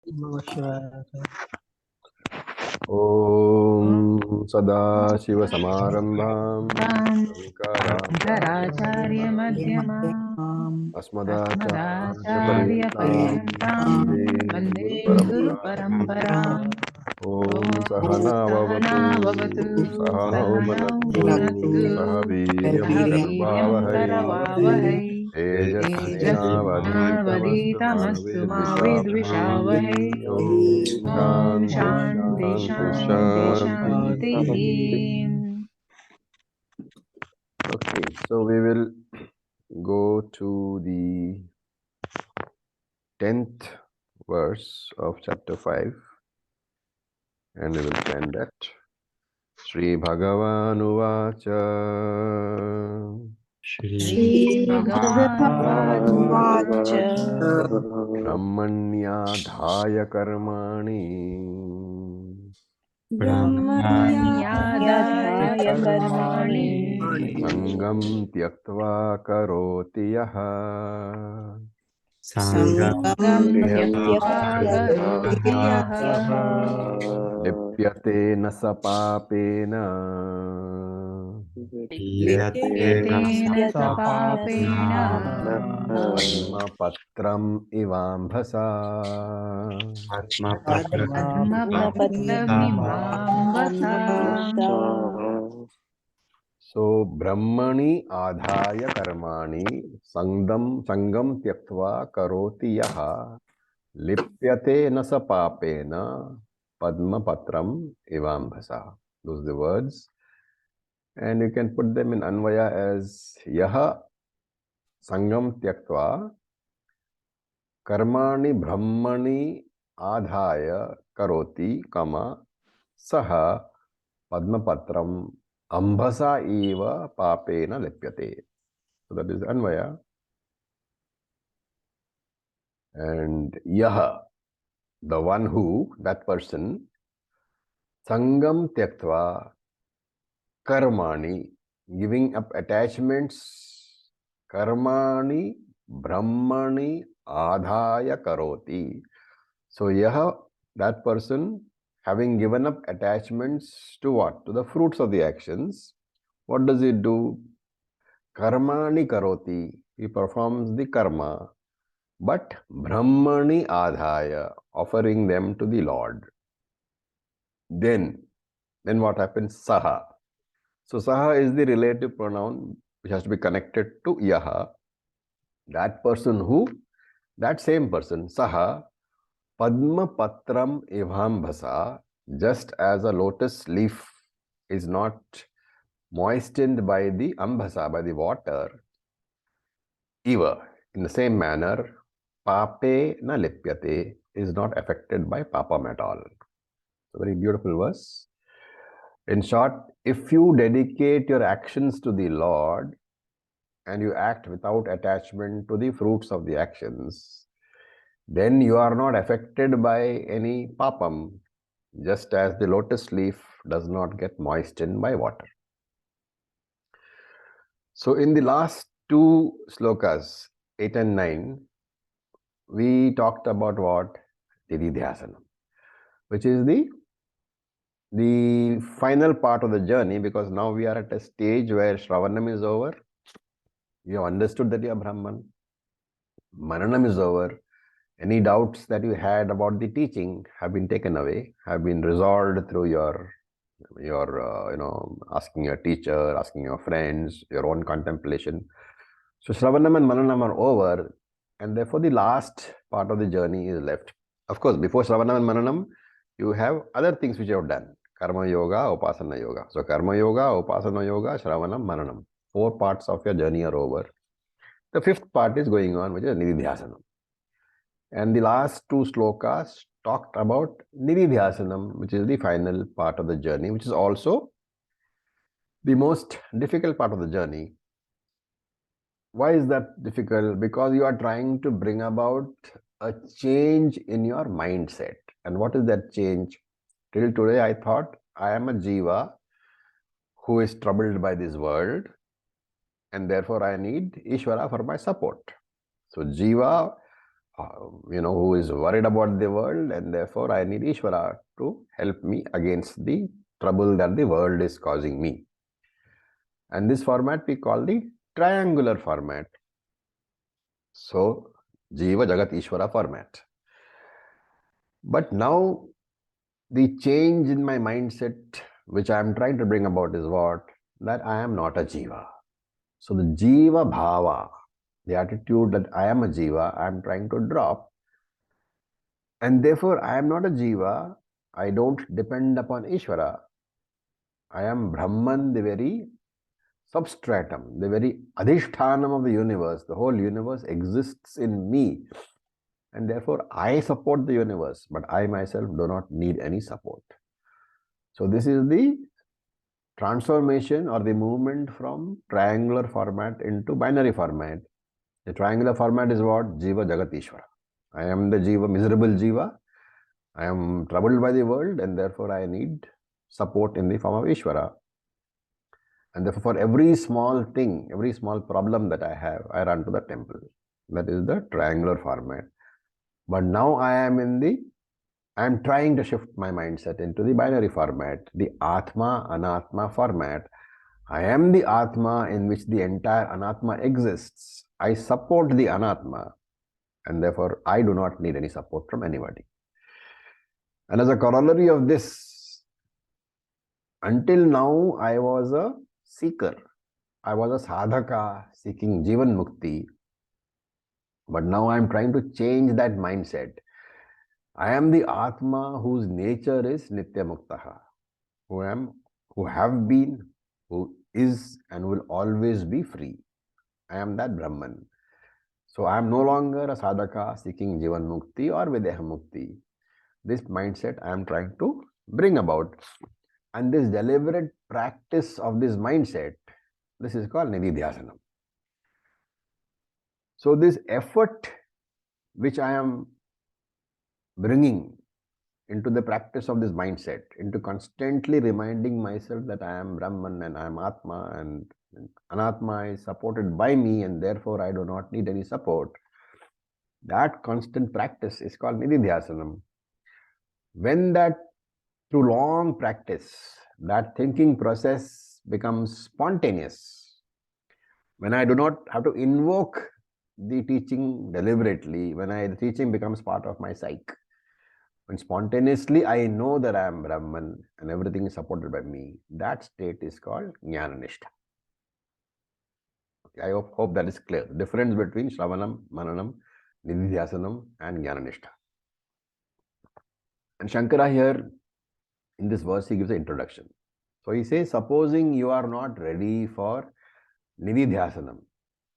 Om Sadashiva Samarambham Shankaracharya Madhyamam Asmadacharya Asmadacharya Paryantam Paryantam Guru Vande Guru Paramparam Paramparam Om Om Sahana Sahana Vavatu Bhavatu Sahano Sahana Bhunaktu Bhunaktu Sahaviryam Sahaviryam Karavavahai Karavavahai Tejasvinavadhitamastu Tejasvinavadhitamastu Ma Ma Vidvishavahi Vidvishavahay Om Om Shanti Shanti Shanti Shanti Shanti. Shanti. Okay, so we will go to the 10th verse of chapter 5 and we will stand that. Shri Bhagavanu Vacha Shri Bhagavan Vacha Brahmanyadhaya Karmani Brahmanyadhaya Brahmanyadhaya karmani karmani Sangam Tyaktva Karoti Yaha Sangam Sangam Tyaktva Tyaktva Karoti Yaha Lipyate Nasapapena Lipyate na Lipyate sapapena Padma Patram Ivambhasa. Padma Patramimam Vasam. So Brahmani Adhaya Karmani Sangam Tyaktva Karoti Yaha Lipyate Nasa Papena Padma Patram Ivambhasa. Those are the words. And you can put them in Anvaya as Yaha Sangam Tyaktva Karmani Brahmani Adhaya Karoti Kama Saha Padmapatram Ambhasa Eva Papena Lipyate. So that is Anvaya. And Yaha, the one who, that person, Sangam Tyaktva Karmani, giving up attachments, Karmani Brahmani Adhaya Karoti. So Yaha, that person, having given up attachments to what? To the fruits of the actions. What does he do? Karmani karoti. He performs the karma, but Brahmani adhaya, offering them to the Lord. Then what happens? Saha. So Saha is the relative pronoun which has to be connected to Yaha. That person who, that same person, Saha, Padma Patram Ivambhasa, just as a lotus leaf is not moistened by the ambhasa, by the water, Eva, in the same manner, Pape na lipyate is not affected by papam at all. It's a very beautiful verse. In short, if you dedicate your actions to the Lord and you act without attachment to the fruits of the actions, then you are not affected by any papam, just as the lotus leaf does not get moistened by water. So in the last two slokas, 8 and 9, we talked about what? Nididhyasanam, which is the final part of the journey, because now we are at a stage where Shravanam is over. You have understood that you are Brahman. Mananam is over. Any doubts that you had about the teaching have been taken away, have been resolved through your asking your teacher, asking your friends, your own contemplation. So Shravanam and Mananam are over, and therefore the last part of the journey is left. Of course, before Shravanam and Mananam, you have other things which you have done. Karma Yoga, Upasana Yoga. So Karma Yoga, Upasana Yoga, Shravanam, Mananam. 4 parts of your journey are over. The 5th part is going on, which is Nididhyasanam. And the last 2 slokas talked about Nididhyasanam, which is the final part of the journey, which is also the most difficult part of the journey. Why is that difficult? Because you are trying to bring about a change in your mindset. And what is that change? Till today, I thought I am a jiva who is troubled by this world, and therefore I need Ishvara for my support. So jiva who is worried about the world, and therefore I need Ishvara to help me against the trouble that the world is causing me. And this format we call the triangular format. So, Jiva Jagat Ishvara format. But now the change in my mindset, which I am trying to bring about, is what? That I am not a Jiva. So the Jiva Bhava, the attitude that I am a Jiva, I am trying to drop. And therefore, I am not a Jiva. I don't depend upon Ishvara. I am Brahman, the very substratum, the very adhishthanam of the universe. The whole universe exists in me. And therefore, I support the universe, but I myself do not need any support. So this is the transformation or the movement from triangular format into binary format. The triangular format is what? Jiva Jagat Ishvara. I am the Jiva, miserable Jiva. I am troubled by the world, and therefore I need support in the form of Ishvara. And therefore, for every small thing, every small problem that I have, I run to the temple. That is the triangular format. But now I am trying to shift my mindset into the binary format, the Atma Anatma format. I am the Atma in which the entire Anatma exists. I support the Anatma, and therefore I do not need any support from anybody. And as a corollary of this, until now I was a seeker. I was a sadhaka seeking Jivan Mukti. But now I am trying to change that mindset. I am the Atma whose nature is Nitya Muktaha, who have been, who is, and will always be free. I am that Brahman. So I am no longer a sadhaka seeking Jivan Mukti or Videha Mukti. This mindset I am trying to bring about. And this deliberate practice of this mindset, this is called Nididhyasanam. So this effort which I am bringing into the practice of this mindset, into constantly reminding myself that I am Brahman and I am Atma and Anatma is supported by me and therefore I do not need any support. That constant practice is called Nididhyasanam. When that, through long practice, that thinking process becomes spontaneous, when I do not have to invoke the teaching deliberately, when the teaching becomes part of my psyche, when spontaneously I know that I am Brahman and everything is supported by me, that state is called Jnananishtha. Okay, I hope that is clear. The difference between Shravanam, Mananam, Nididhyasanam and Jnananishtha. And Shankara here, in this verse, he gives an introduction. So he says, supposing you are not ready for Nididhyasanam,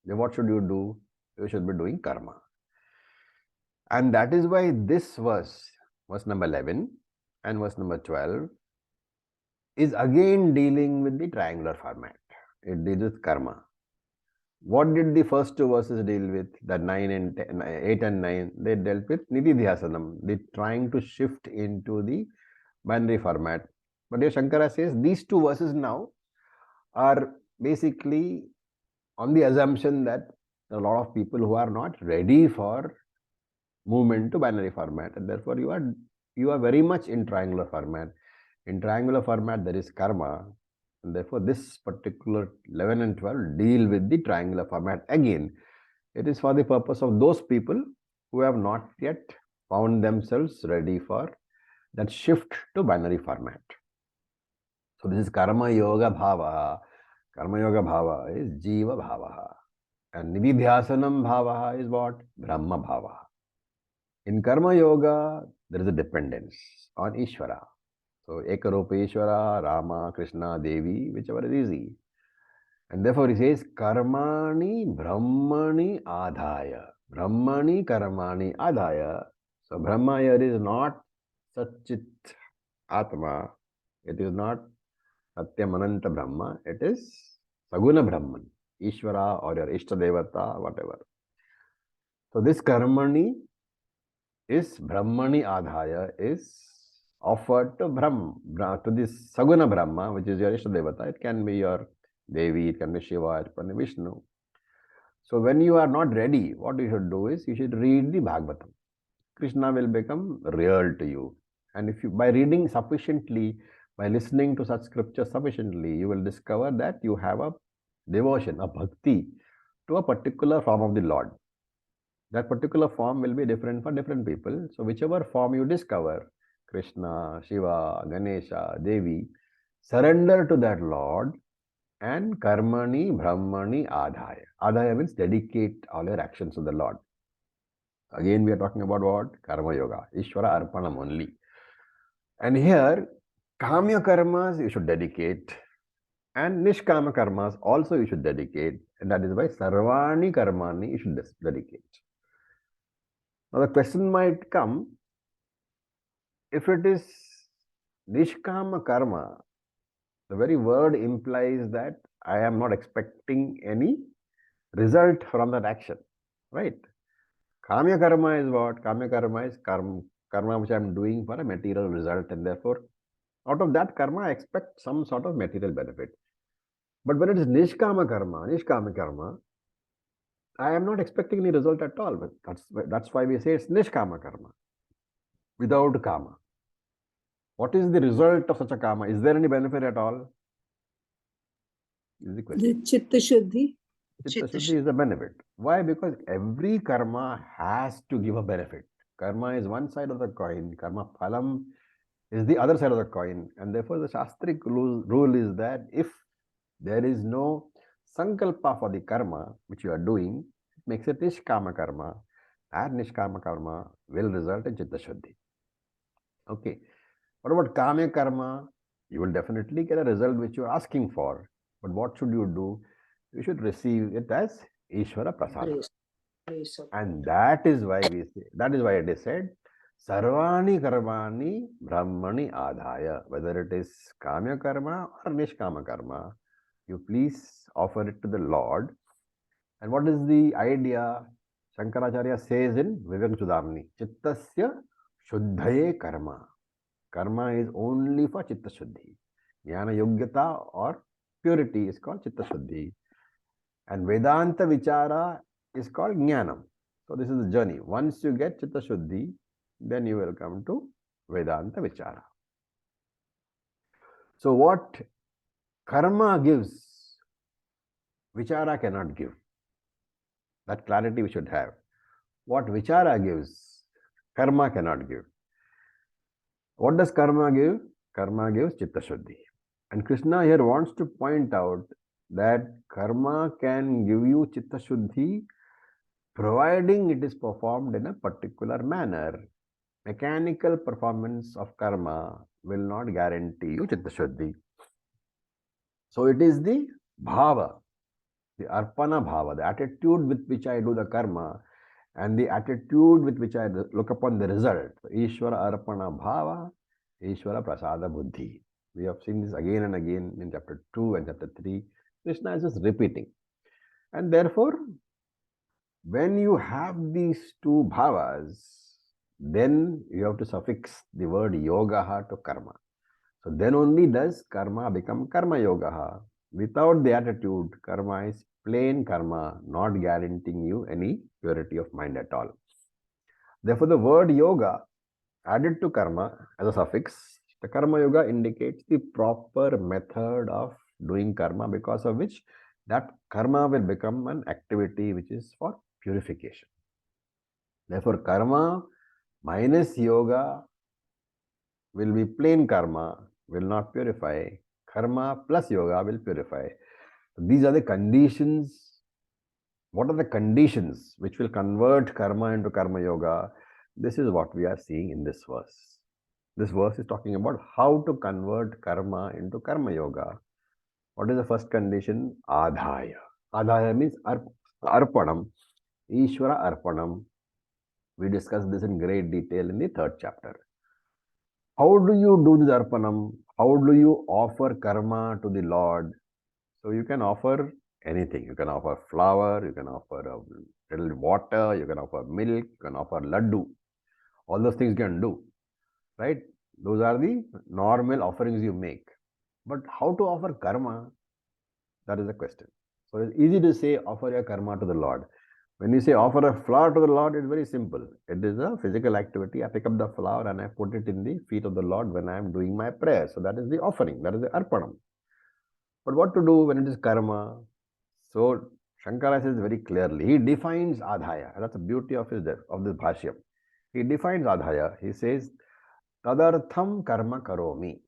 then what should you do? You should be doing karma. And that is why this verse number 11 and verse number 12, is again dealing with the triangular format. It deals with karma. What did the first two verses deal with? That 8 and 9, they dealt with Nididhyasanam, the trying to shift into the binary format. But here Shankara says these two verses now are basically on the assumption that there are a lot of people who are not ready for movement to binary format, and therefore you are very much in triangular format. In triangular format there is karma, and therefore this particular 11 and 12 deal with the triangular format again. It is for the purpose of those people who have not yet found themselves ready for that shift to binary format. So this is karma yoga bhava. Karma yoga bhava is jiva bhava, and nididhyasanam bhava is what? Brahma bhava. In karma yoga, there is a dependence on Ishvara. So, Ekarupa Ishvara, Rama, Krishna, Devi, whichever is easy. And therefore, he says, Karmani Brahmani Adhaya. Brahmani Karmani Adhaya. So, Brahma here is not Satchit Atma. It is not Satyamananta Brahma. It is Saguna Brahman, Ishvara or your Ishtadevata, whatever. So, this Karmani is Brahmani Adhaya is offered to to this Saguna Brahma, which is your Ishtadevata. It can be your Devi, it can be Shiva, it can be Vishnu. So when you are not ready, what you should do is you should read the Bhagavatam. Krishna will become real to you. And if you, by reading sufficiently, by listening to such scriptures sufficiently, you will discover that you have a devotion, a bhakti to a particular form of the Lord. That particular form will be different for different people. So whichever form you discover, Krishna, Shiva, Ganesha, Devi, surrender to that Lord and karmani brahmani adhaya. Adhaya means dedicate all your actions to the Lord. Again, we are talking about what? Karma yoga, Ishvara arpanam only. And here, kamya karmas you should dedicate, and nishkama karmas also you should dedicate, and that is why sarvani karmani you should dedicate. Now the question might come, if it is nishkama karma, the very word implies that I am not expecting any result from that action, right? Kamya karma is what? Kamya karma is karma which I am doing for a material result, and therefore out of that karma I expect some sort of material benefit. But when it is nishkama karma, I am not expecting any result at all. But that's why we say it's nishkama karma, without kama. What is the result of such a kama? Is there any benefit at all? Is the question. The Chitta Shuddhi. Chitta Shuddhi is the benefit. Why? Because every karma has to give a benefit. Karma is one side of the coin. Karma phalam is the other side of the coin. And therefore, the Shastric rule is that if there is no sankalpa for the karma which you are doing, it makes it nishkama karma. And nishkama karma will result in Chitta Shuddhi. Okay. What about kamya karma? You will definitely get a result which you are asking for. But what should you do? You should receive it as Ishvara Prasada. And that is why we say, that is why it is said, Sarvani Karmani Brahmani Adhaya. Whether it is Kamya Karma or Nishkama Karma, you please offer it to the Lord. And what is the idea? Shankaracharya says in Vivek Chudamani, Chittasya Shuddhaye Karma. Karma is only for Chitta Shuddhi. Jnana Yogyata or purity is called Chitta Shuddhi. And Vedanta Vichara is called Jnanam. So this is the journey. Once you get Chitta Shuddhi, then you will come to Vedanta Vichara. So what karma gives, Vichara cannot give. That clarity we should have. What Vichara gives, karma cannot give. What does karma give? Karma gives Chitta Shuddhi. And Krishna here wants to point out that karma can give you Chitta Shuddhi providing it is performed in a particular manner. Mechanical performance of karma will not guarantee you Chitta Shuddhi. So it is the bhava, the arpana bhava, the attitude with which I do the karma and the attitude with which I look upon the result. Ishvara arpana bhava, Ishvara prasada buddhi. We have seen this again and again in chapter 2 and chapter 3. Krishna is just repeating. And therefore, when you have these two bhavas, then you have to suffix the word yogaha to karma. So then only does karma become karma yogaha. Without the attitude, karma is plain karma, not guaranteeing you any purity of mind at all. Therefore, the word yoga added to karma as a suffix, the karma yoga indicates the proper method of doing karma, because of which that karma will become an activity which is for purification. Therefore, karma minus yoga will be plain karma, will not purify. Karma plus yoga will purify. These are the conditions. What are the conditions which will convert karma into karma yoga? This is what we are seeing in this verse. This verse is talking about how to convert karma into karma yoga. What is the first condition? Adhaya. Adhaya means arpanam, Ishvara arpanam. We discussed this in great detail in the 3rd chapter. How do you do this arpanam? How do you offer karma to the Lord? So you can offer anything. You can offer flour, you can offer a little water, you can offer milk, you can offer laddu. All those things you can do, right? Those are the normal offerings you make. But how to offer karma? That is the question. So it's easy to say offer your karma to the Lord. When you say offer a flower to the Lord, it's very simple. It is a physical activity. I pick up the flower and I put it in the feet of the Lord when I am doing my prayer. So that is the offering, that is the arpanam. But what to do when it is karma? So Shankara says very clearly, he defines adhaya. That's the beauty of this bhashyam. He defines adhaya. He says, tadartham karma karomi,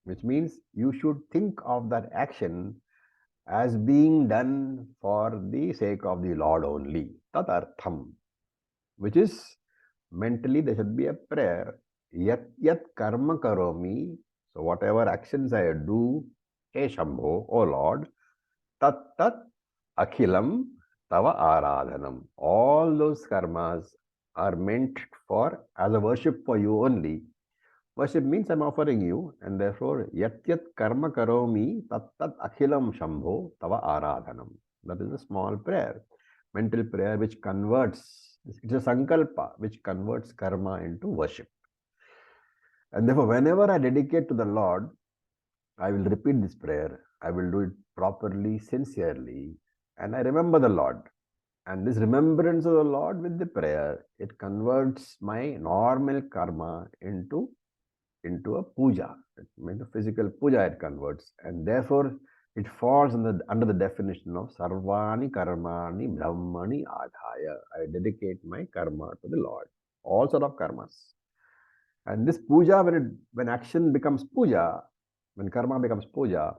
which means you should think of that action as being done for the sake of the Lord only. Tadartham, which is mentally there should be a prayer. Yat yat karma karomi. So whatever actions I do, He Shambho, O Lord, tat tat akhilam tava aradhanam. All those karmas are meant for as a worship for you only. Worship means I'm offering you, and therefore yat yat karma karomi tat tat akhilam shambho tava aradhanam. That is a small prayer, mental prayer which converts. It's a sankalpa which converts karma into worship. And therefore, whenever I dedicate to the Lord, I will repeat this prayer. I will do it properly, sincerely, and I remember the Lord. And this remembrance of the Lord with the prayer, it converts my normal karma into a puja. It means a physical puja it converts. And therefore, it falls under the definition of sarvani karmani brahmani adhaya. I dedicate my karma to the Lord. All sort of karmas. And this puja, when action becomes puja, when karma becomes puja,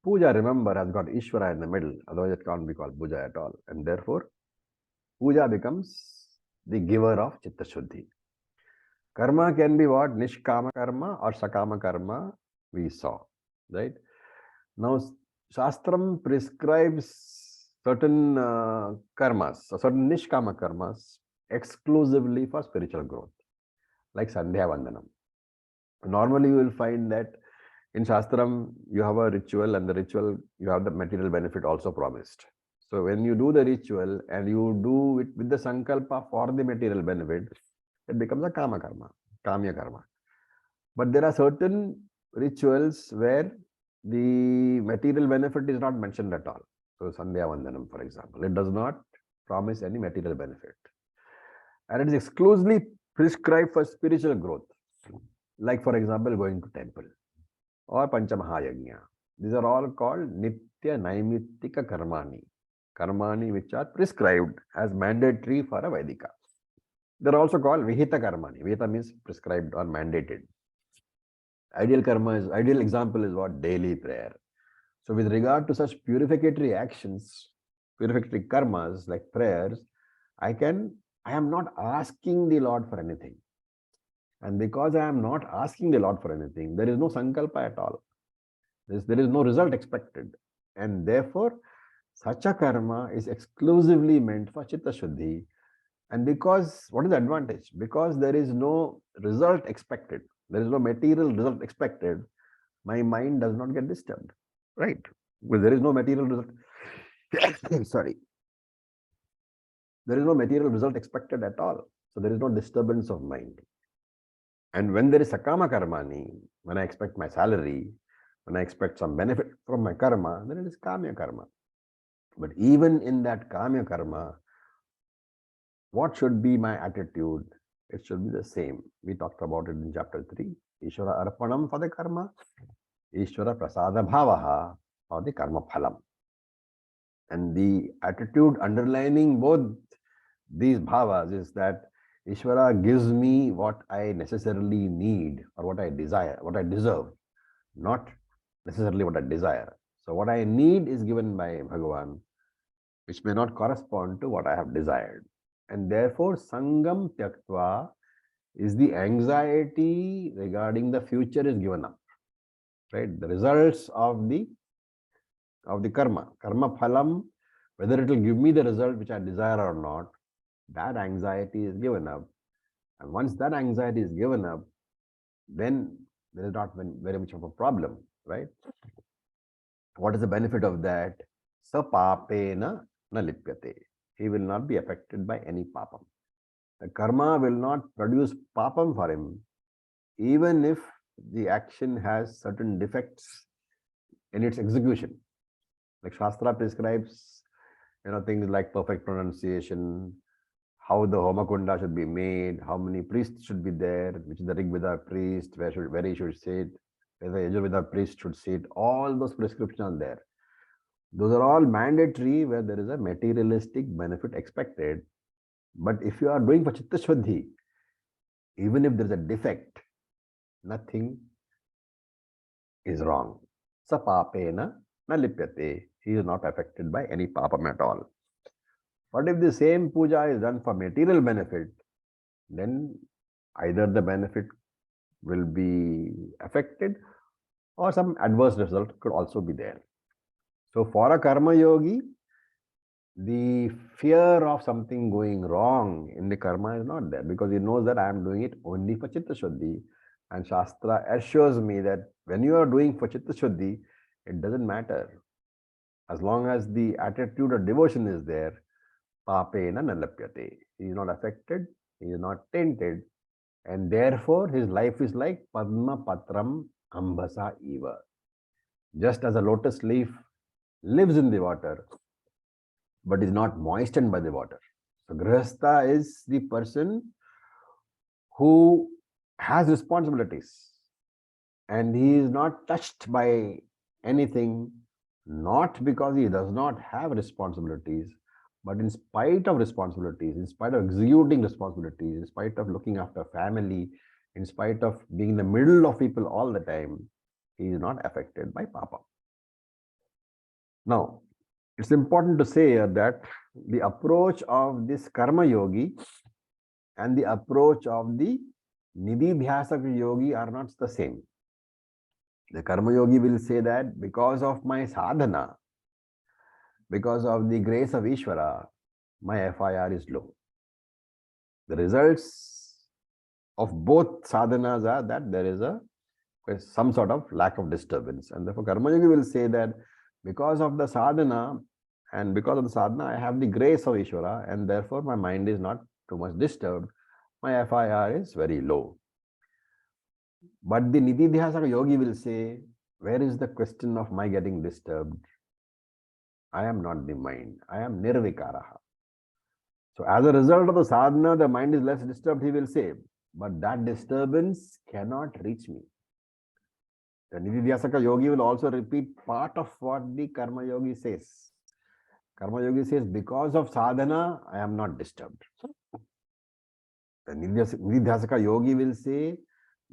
puja, remember, has got Easwaran in the middle. Otherwise, it can't be called puja at all. And therefore, puja becomes the giver of chitta shuddhi. Karma can be what? Nishkama karma or sakama karma we saw, right? Now, Shastram prescribes certain karmas, certain nishkama karmas exclusively for spiritual growth, like Sandhya Vandanam. Normally, you will find that in Shastram, you have a ritual, and the ritual, you have the material benefit also promised. So when you do the ritual and you do it with the sankalpa for the material benefit, it becomes a kama karma, kamya karma. But there are certain rituals where the material benefit is not mentioned at all. So Sandhya Vandanam, for example, it does not promise any material benefit. And it is exclusively prescribed for spiritual growth. Like, for example, going to temple or Panchamahayagnya. These are all called Nitya Naimittika Karmani. Karmani which are prescribed as mandatory for a Vedika. They're also called Vihita Karmani. Vihita means prescribed or mandated. Ideal example is what? Daily prayer. So with regard to such purificatory actions, purificatory karmas like prayers, I am not asking the Lord for anything. And because I am not asking the Lord for anything, there is no sankalpa at all. There is no result expected. And therefore, such a karma is exclusively meant for chitta shuddhi. And because, what is the advantage? Because there is no result expected. There is no material result expected. My mind does not get disturbed. Right? Well, there is no material result. Sorry. There is no material result expected at all. So there is no disturbance of mind. And when there is sakama karmani, when I expect my salary, when I expect some benefit from my karma, then it is kamya karma. But even in that kamya karma, what should be my attitude? It should be the same. We talked about it in chapter 3. Ishvara arpanam for the karma, Ishvara prasada bhavaha for the karma phalam. And the attitude underlining both these bhavas is that Ishvara gives me what I necessarily need or what I desire, what I deserve, not necessarily what I desire. So what I need is given by Bhagavan, which may not correspond to what I have desired. And therefore, Sangam Tyaktva is the anxiety regarding the future is given up. Right? The results of the karma phalam, whether it will give me the result which I desire or not, that anxiety is given up. And once that anxiety is given up, then there is not very much of a problem, right? What is the benefit of that? Sapapena na lipyate. He will not be affected by any papam. The karma will not produce papam for him, even if the action has certain defects in its execution. Like Shastra prescribes, things like perfect pronunciation, how the Homakunda should be made, how many priests should be there, which is the Rigveda priest, where he should sit, where the Yajurveda priest should sit. All those prescriptions are there. Those are all mandatory where there is a materialistic benefit expected. But if you are doing for Chitta Shuddhi, even if there is a defect, nothing is wrong. Sa papena na lipyate. He is not affected by any papam at all. But if the same puja is done for material benefit, then either the benefit will be affected or some adverse result could also be there. So for a karma yogi, the fear of something going wrong in the karma is not there because he knows that I am doing it only for Chitta Shuddhi. And Shastra assures me that when you are doing for Chitta Shuddhi, it doesn't matter. As long as the attitude of devotion is there, papena nalapyate. He is not affected, he is not tainted, and therefore his life is like Padma Patram Ambasa Eva. Just as a lotus leaf lives in the water, but is not moistened by the water. So Grihastha is the person who has responsibilities and he is not touched by anything, not because he does not have responsibilities, but in spite of responsibilities, in spite of executing responsibilities, in spite of looking after family, in spite of being in the middle of people all the time, he is not affected by papa. Now, it's important to say here that the approach of this karma yogi and the approach of the nididhyasaka yogi are not the same. The karma yogi will say that because of my sadhana, because of the grace of Ishvara, my FIR is low. The results of both sadhanas are that there is some sort of lack of disturbance. And therefore, karma yogi will say that because of the sadhana and because of the sadhana, I have the grace of Ishvara, and therefore my mind is not too much disturbed. My FIR is very low. But the nididhyasaka yogi will say, where is the question of my getting disturbed? I am not the mind. I am nirvikaraha. So as a result of the sadhana, the mind is less disturbed, he will say. But that disturbance cannot reach me. The nididhyasaka yogi will also repeat part of what the karma yogi says. Karma yogi says, because of sadhana, I am not disturbed. The nididhyasaka yogi will say,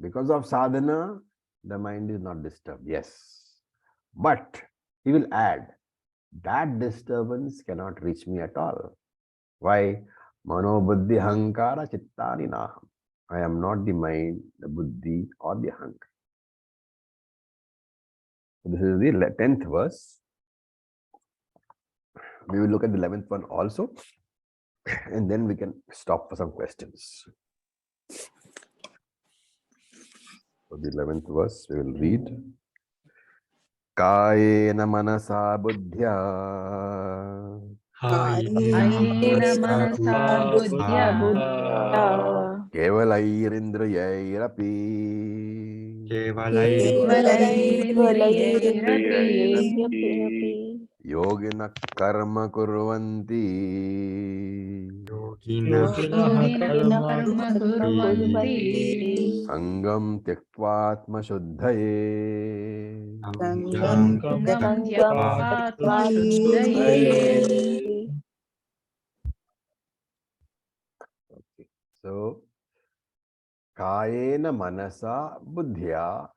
because of sadhana, the mind is not disturbed. Yes. But he will add, that disturbance cannot reach me at all. Why? Mano buddhi hankara chittani naham. I am not the mind, the buddhi, or the hankara. This is the 10th verse. We will look at the 11th one also. And then we can stop for some questions. So the 11th verse we will read. Kayena manasa buddhya Ayena manasa buddhya kevalairindrayairapi kevalairindrayairapi yogina karma kurvanti yogina karma kurvanti sangam tyaktvatma shuddhaye. sangam tyaktatma shuddhaye. Okay. So, kayena manasa buddhya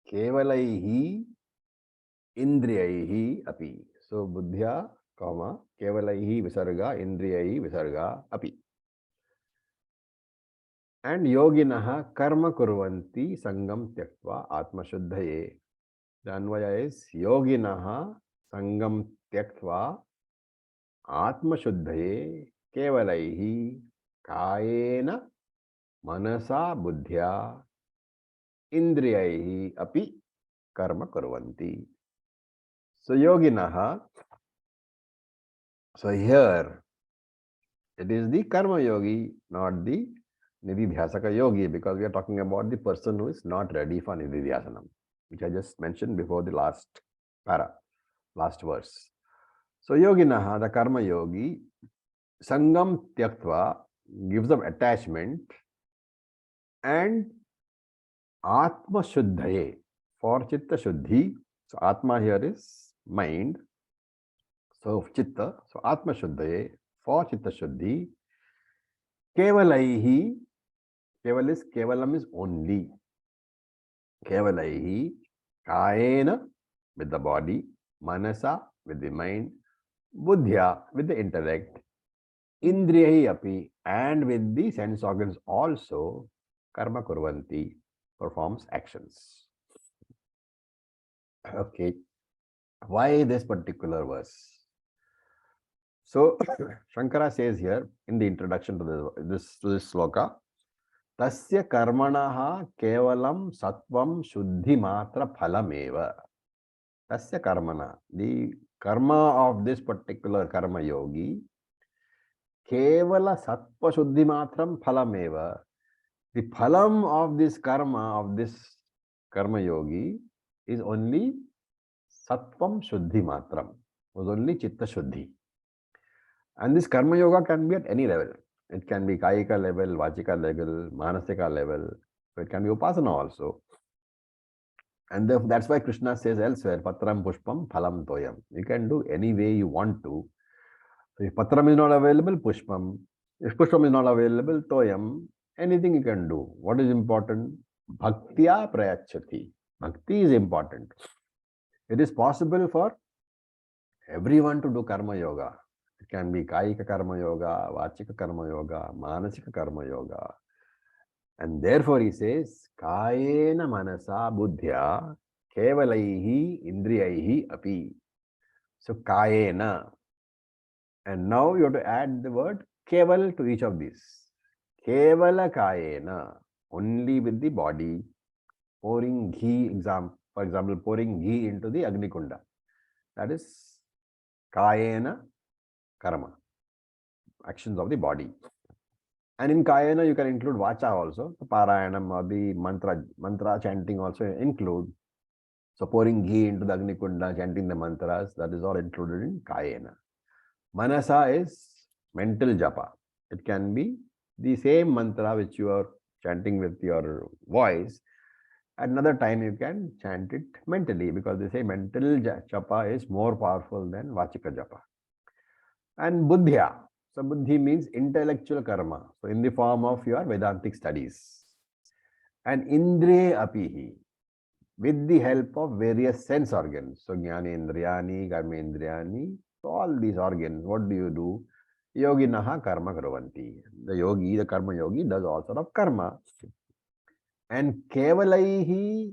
kevalaihi indriyaihi api. So, buddhya, comma, kevalaihi visarga, indriyaihi visarga api. And yoginaha karma kurvanti sangam tyaktva atma shuddhaye. The anvaya is yoginaha sangam tyaktva atma shuddhaye kevalaihi kayena manasa buddhya indriyaihi api karma kurvanti. So yoginaha, so here it is the karma yogi, not the nididhyasaka yogi, because we are talking about the person who is not ready for nididhyasanam, which I just mentioned before the last Para, last verse. So yoginaha, the karma yogi, sangam tyaktva, gives up attachment, and atma shuddhaye, for chitta shuddhi. So atma here is mind. So chitta, so atma shuddhaye, for chitta shuddhi, kevalaihi, kevalam is only. Kevalaihi, kayena, with the body, manasa, with the mind, buddhya, with the intellect, indriyahi api, and with the sense organs also, karma kurvanti, performs actions. Okay, why this particular verse? So Shankara says here in the introduction to this sloka, tasya karmanaha kevalam sattvam shuddhi matra phalameva. Tasya karmana, the karma of this particular karma yogi, kevala sattva shuddhi matram phalameva. The phalam of this karma yogi is only sattvam shuddhi matram, was only chitta shuddhi. And this karma yoga can be at any level. It can be kayika level, vachika level, manasika level. So it can be upasana also. And that's why Krishna says elsewhere, patram pushpam phalam toyam. You can do any way you want to. So if patram is not available, pushpam. If pushpam is not available, toyam. Anything you can do. What is important? Bhaktya prayachati. Bhakti is important. It is possible for everyone to do karma yoga. It can be kayika karma yoga, vachika karma yoga, manasika karma yoga. And therefore he says, kayena manasa buddhya kevalaihi indriyaihi api. So kayena. And now you have to add the word keval to each of these. Kevala kayena, only with the body, pouring ghee, for example, pouring ghee into the Agni Kunda. That is kayena karma, actions of the body. And in kayena, you can include vacha also. The parayanam or the mantra chanting also include. So pouring ghee into the Agni Kunda, chanting the mantras, that is all included in kayena. Manasa is mental japa. It can be the same mantra which you are chanting with your voice. At another time you can chant it mentally, because they say mental japa is more powerful than vachika japa. And buddhya. So buddhi means intellectual karma. So in the form of your Vedantic studies. And indriya apihi, with the help of various sense organs. So jnanendriyani, karmendriyani, so all these organs, what do? Yoginaha karma karvanti. The yogi, the karma yogi, does all sort of karma. And kevalaihi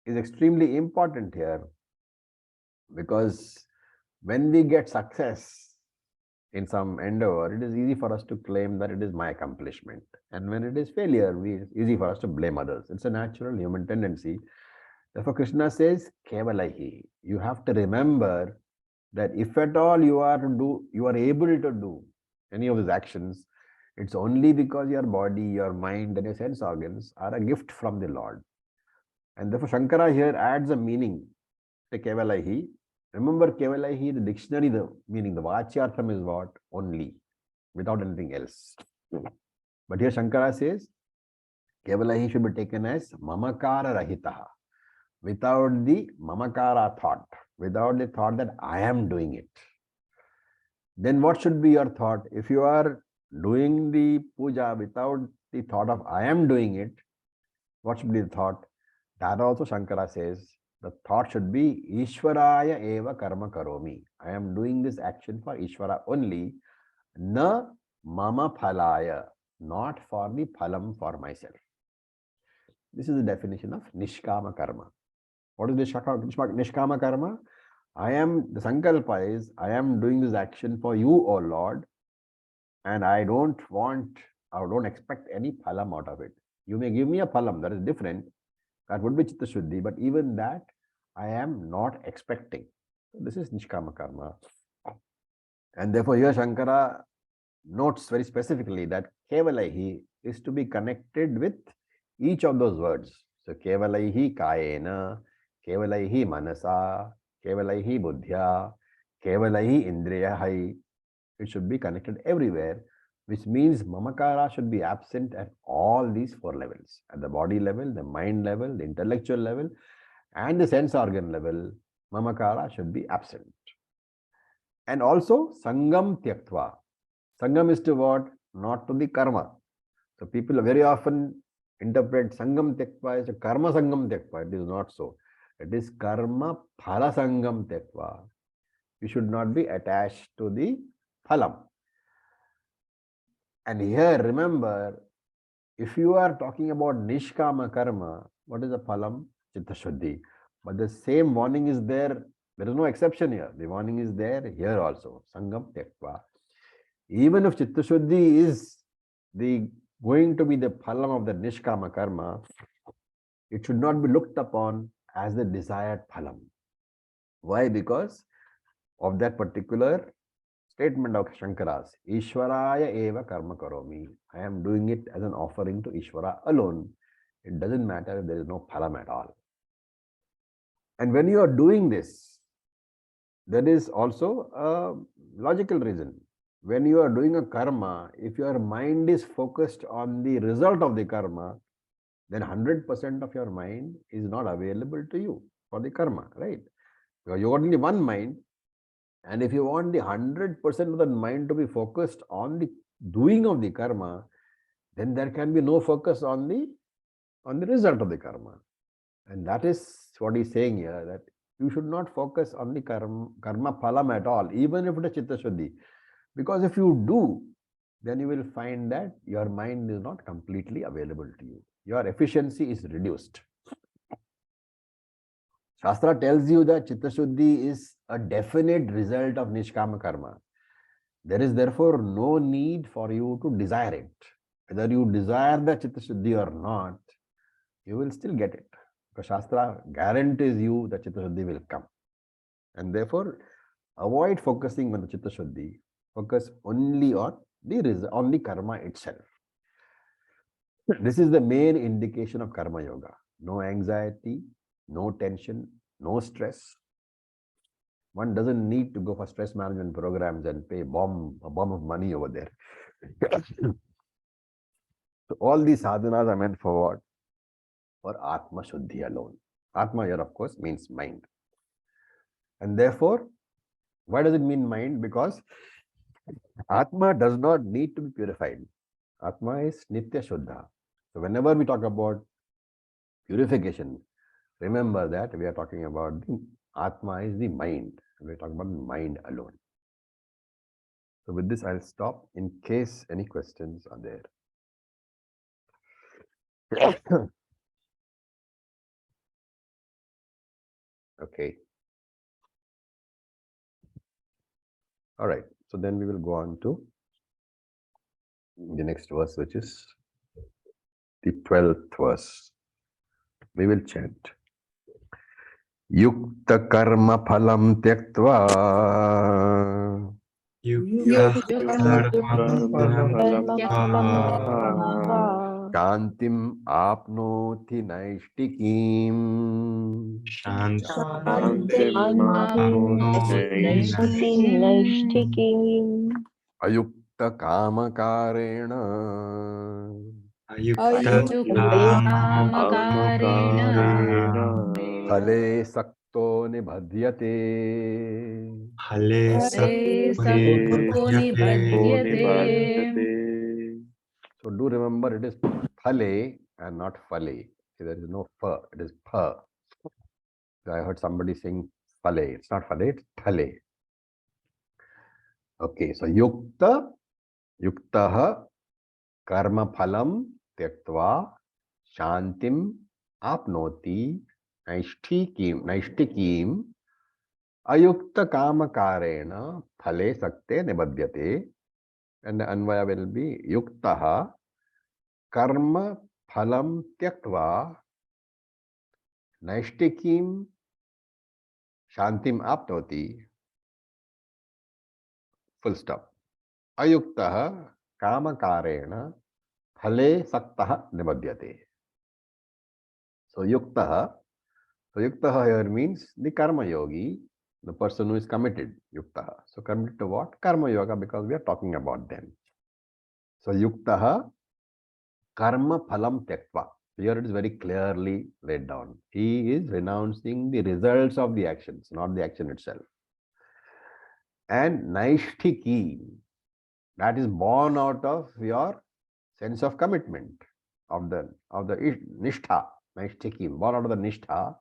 is extremely important here, because when we get success in some endeavor, it is easy for us to claim that it is my accomplishment. And when it is failure, it's easy for us to blame others. It's a natural human tendency. Therefore, Krishna says, kevalaihi. You have to remember that if at all you are able to do any of these actions, it's only because your body, your mind, and your sense organs are a gift from the Lord. And therefore, Shankara here adds a meaning to kevalaihi. Remember, kevalaihi, the dictionary, the meaning, the vachyartham is what? Only, without anything else. But here Shankara says, kevalaihi should be taken as mamakara rahitaha, without the mamakara thought, without the thought that I am doing it. Then what should be your thought? If you are doing the puja without the thought of I am doing it, what should be the thought? That also Shankara says, the thought should be Ishwaraya eva karma karomi. I am doing this action for Ishvara only, na mama phalaya, not for the phalam for myself. This is the definition of nishkama karma. What is nishkama karma? The sankalpa is, I am doing this action for you, O Lord, and I don't expect any phalam out of it. You may give me a phalam, that is different. That would be chitta shuddhi, but even that I am not expecting. So this is nishkama karma. And therefore here Shankara notes very specifically that kevalaihi is to be connected with each of those words. So kevalaihi kayena, kevalaihi manasa, kevalaihi buddhya, kevalaihi indriyahai. It should be connected everywhere, which means mamakara should be absent at all these four levels. At the body level, the mind level, the intellectual level, and the sense organ level, mamakara should be absent. And also, sangam tyaktva. Sangam is to what? Not to the karma. So people very often interpret sangam tyaktva as a karma sangam tyaktva. It is not so. It is karma phala sangam tyaktva. You should not be attached to the phalam. And here, remember, if you are talking about nishkama karma, what is the phalam? Chitta Shuddhi. But the same warning is there. There is no exception here. The warning is there here also. Sangam tyaktva. Even if Chitta Shuddhi is going to be the phalam of the nishkama karma, it should not be looked upon as the desired phalam. Why? Because of that particular statement of Shankara's, Ishwaraya eva karma karomi. I am doing it as an offering to Ishvara alone. It doesn't matter if there is no phalam at all. And when you are doing this, there is also a logical reason. When you are doing a karma, if your mind is focused on the result of the karma, then 100% of your mind is not available to you for the karma, right? Because you got only one mind, and if you want the 100% of the mind to be focused on the doing of the karma, then there can be no focus on the result of the karma. And that is what he's saying here, that you should not focus on the karma phalam at all, even if it is chitta shuddhi. Because if you do, then you will find that your mind is not completely available to you. Your efficiency is reduced. Shastra tells you that Chitta Shuddhi is a definite result of Nishkama Karma. There is therefore no need for you to desire it. Whether you desire the Chitta Shuddhi or not, you will still get it. Because Shastra guarantees you that Chitta Shuddhi will come. And therefore, avoid focusing on the Chitta Shuddhi. Focus only on the karma itself. This is the main indication of karma yoga. No anxiety, no tension, no stress. One doesn't need to go for stress management programs and pay a bomb of money over there. So all these sadhanas are meant for what? For Atma Shuddhi alone. Atma here, of course, means mind. And therefore, why does it mean mind? Because Atma does not need to be purified. Atma is Nitya Shuddha. So whenever we talk about purification, remember that we are talking about the Atma is the mind. We are talking about the mind alone. So with this, I'll stop in case any questions are there. Okay. All right. So then we will go on to the next verse, which is the 12th verse. We will chant. Yukta karma phalam tyaktva Shantim apnoti naishtikim Ayukta kamakarena Phale sakto nibhadyate. So do remember it is phale and not phale. There is no pha, it is pha. I heard somebody saying phale. It's not phale, it's phale. Okay, so yuktaha karma phalam tyaktva shantim apnoti naishtikim ayukta kamakarena phale sakte nibhadyate. And the anvaya will be yuktaha karma phalam tyaktva naishtikim shantim apnoti. Full stop. Ayuktaha kamakarena phale saktaha nibhadyate. So yuktaha here means the karma yogi The person who is committed, yuktaha. So committed to what? Karma yoga, because we are talking about them. So yuktaha karma phalam tyaktva. Here it is very clearly laid down. He is renouncing the results of the actions, not the action itself. And naishtiki, that is born out of your sense of commitment, of the nishtha, naishtiki, born out of the nishtha.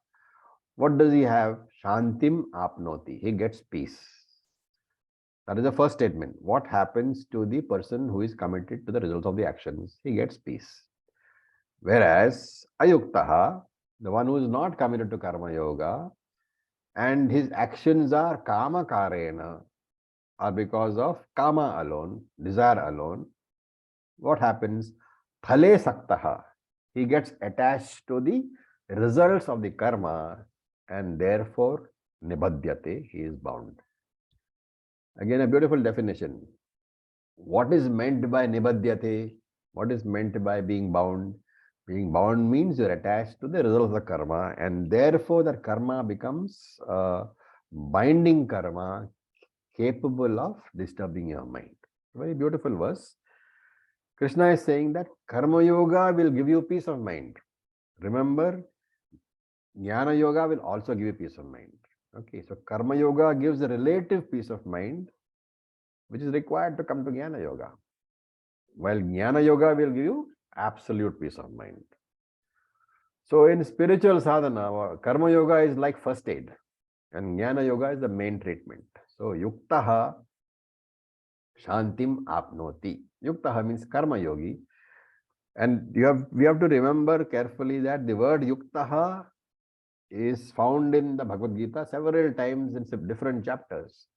What does he have? Shantim apnoti. He gets peace. That is the first statement. What happens to the person who is committed to the results of the actions? He gets peace. Whereas ayuktaha, the one who is not committed to karma yoga, and his actions are kama karena, or because of kama alone, desire alone, what happens? Phale saktaha. He gets attached to the results of the karma, and therefore nibhadyate, he is bound. Again, a beautiful definition. What is meant by nibhadyate? What is meant by being bound? Being bound means you're attached to the result of the karma, and therefore that karma becomes binding karma, capable of disturbing your mind. Very beautiful verse. Krishna is saying that karma yoga will give you peace of mind. Remember, jnana yoga will also give you peace of mind. Okay, so karma yoga gives a relative peace of mind, which is required to come to jnana yoga, while jnana yoga will give you absolute peace of mind. So in spiritual sadhana, karma yoga is like first aid, and jnana yoga is the main treatment. So yuktaha shantim apnoti. Yuktaha means karma yogi. And we have to remember carefully that the word yuktaha is found in the Bhagavad Gita several times in some different chapters.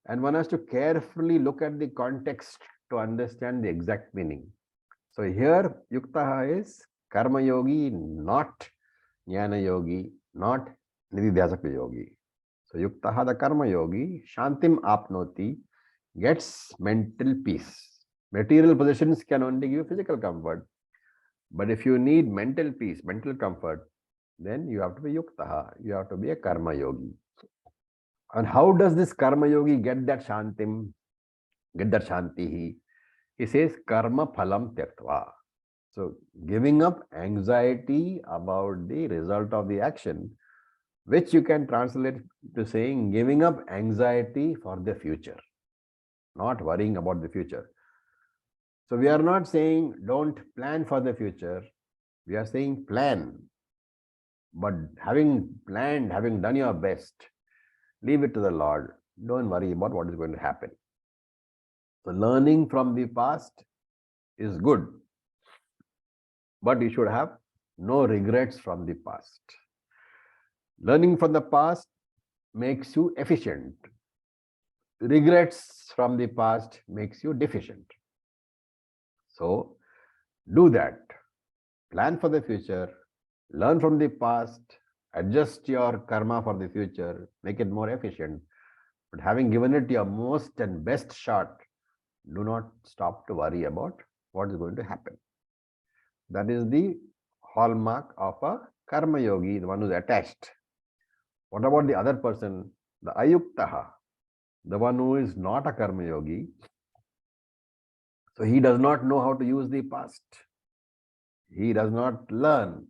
And one has to carefully look at the context to understand the exact meaning. So here yuktaha is karma yogi, not jnana yogi, not nididhyasaka yogi. So yuktaha, the karma yogi, shantim apnoti, gets mental peace. Material possessions can only give you physical comfort. But if you need mental peace, mental comfort, then you have to be yuktaha. You have to be a karma yogi. And how does this karma yogi get that shantim, get that shanti? He says karma phalam tyaktva. So giving up anxiety about the result of the action, which you can translate to saying giving up anxiety for the future, not worrying about the future. So we are not saying don't plan for the future. We are saying plan. But having planned, having done your best, leave it to the Lord. Don't worry about what is going to happen. So learning from the past is good, but you should have no regrets from the past. Learning from the past makes you efficient. Regrets from the past makes you deficient. So do that. Plan for the future, learn from the past, adjust your karma for the future, make it more efficient. But having given it your most and best shot, do not stop to worry about what is going to happen. That is the hallmark of a karma yogi, the one who is attached. What about the other person, the ayuktaha, the one who is not a karma yogi? So he does not know how to use the past. He does not learn,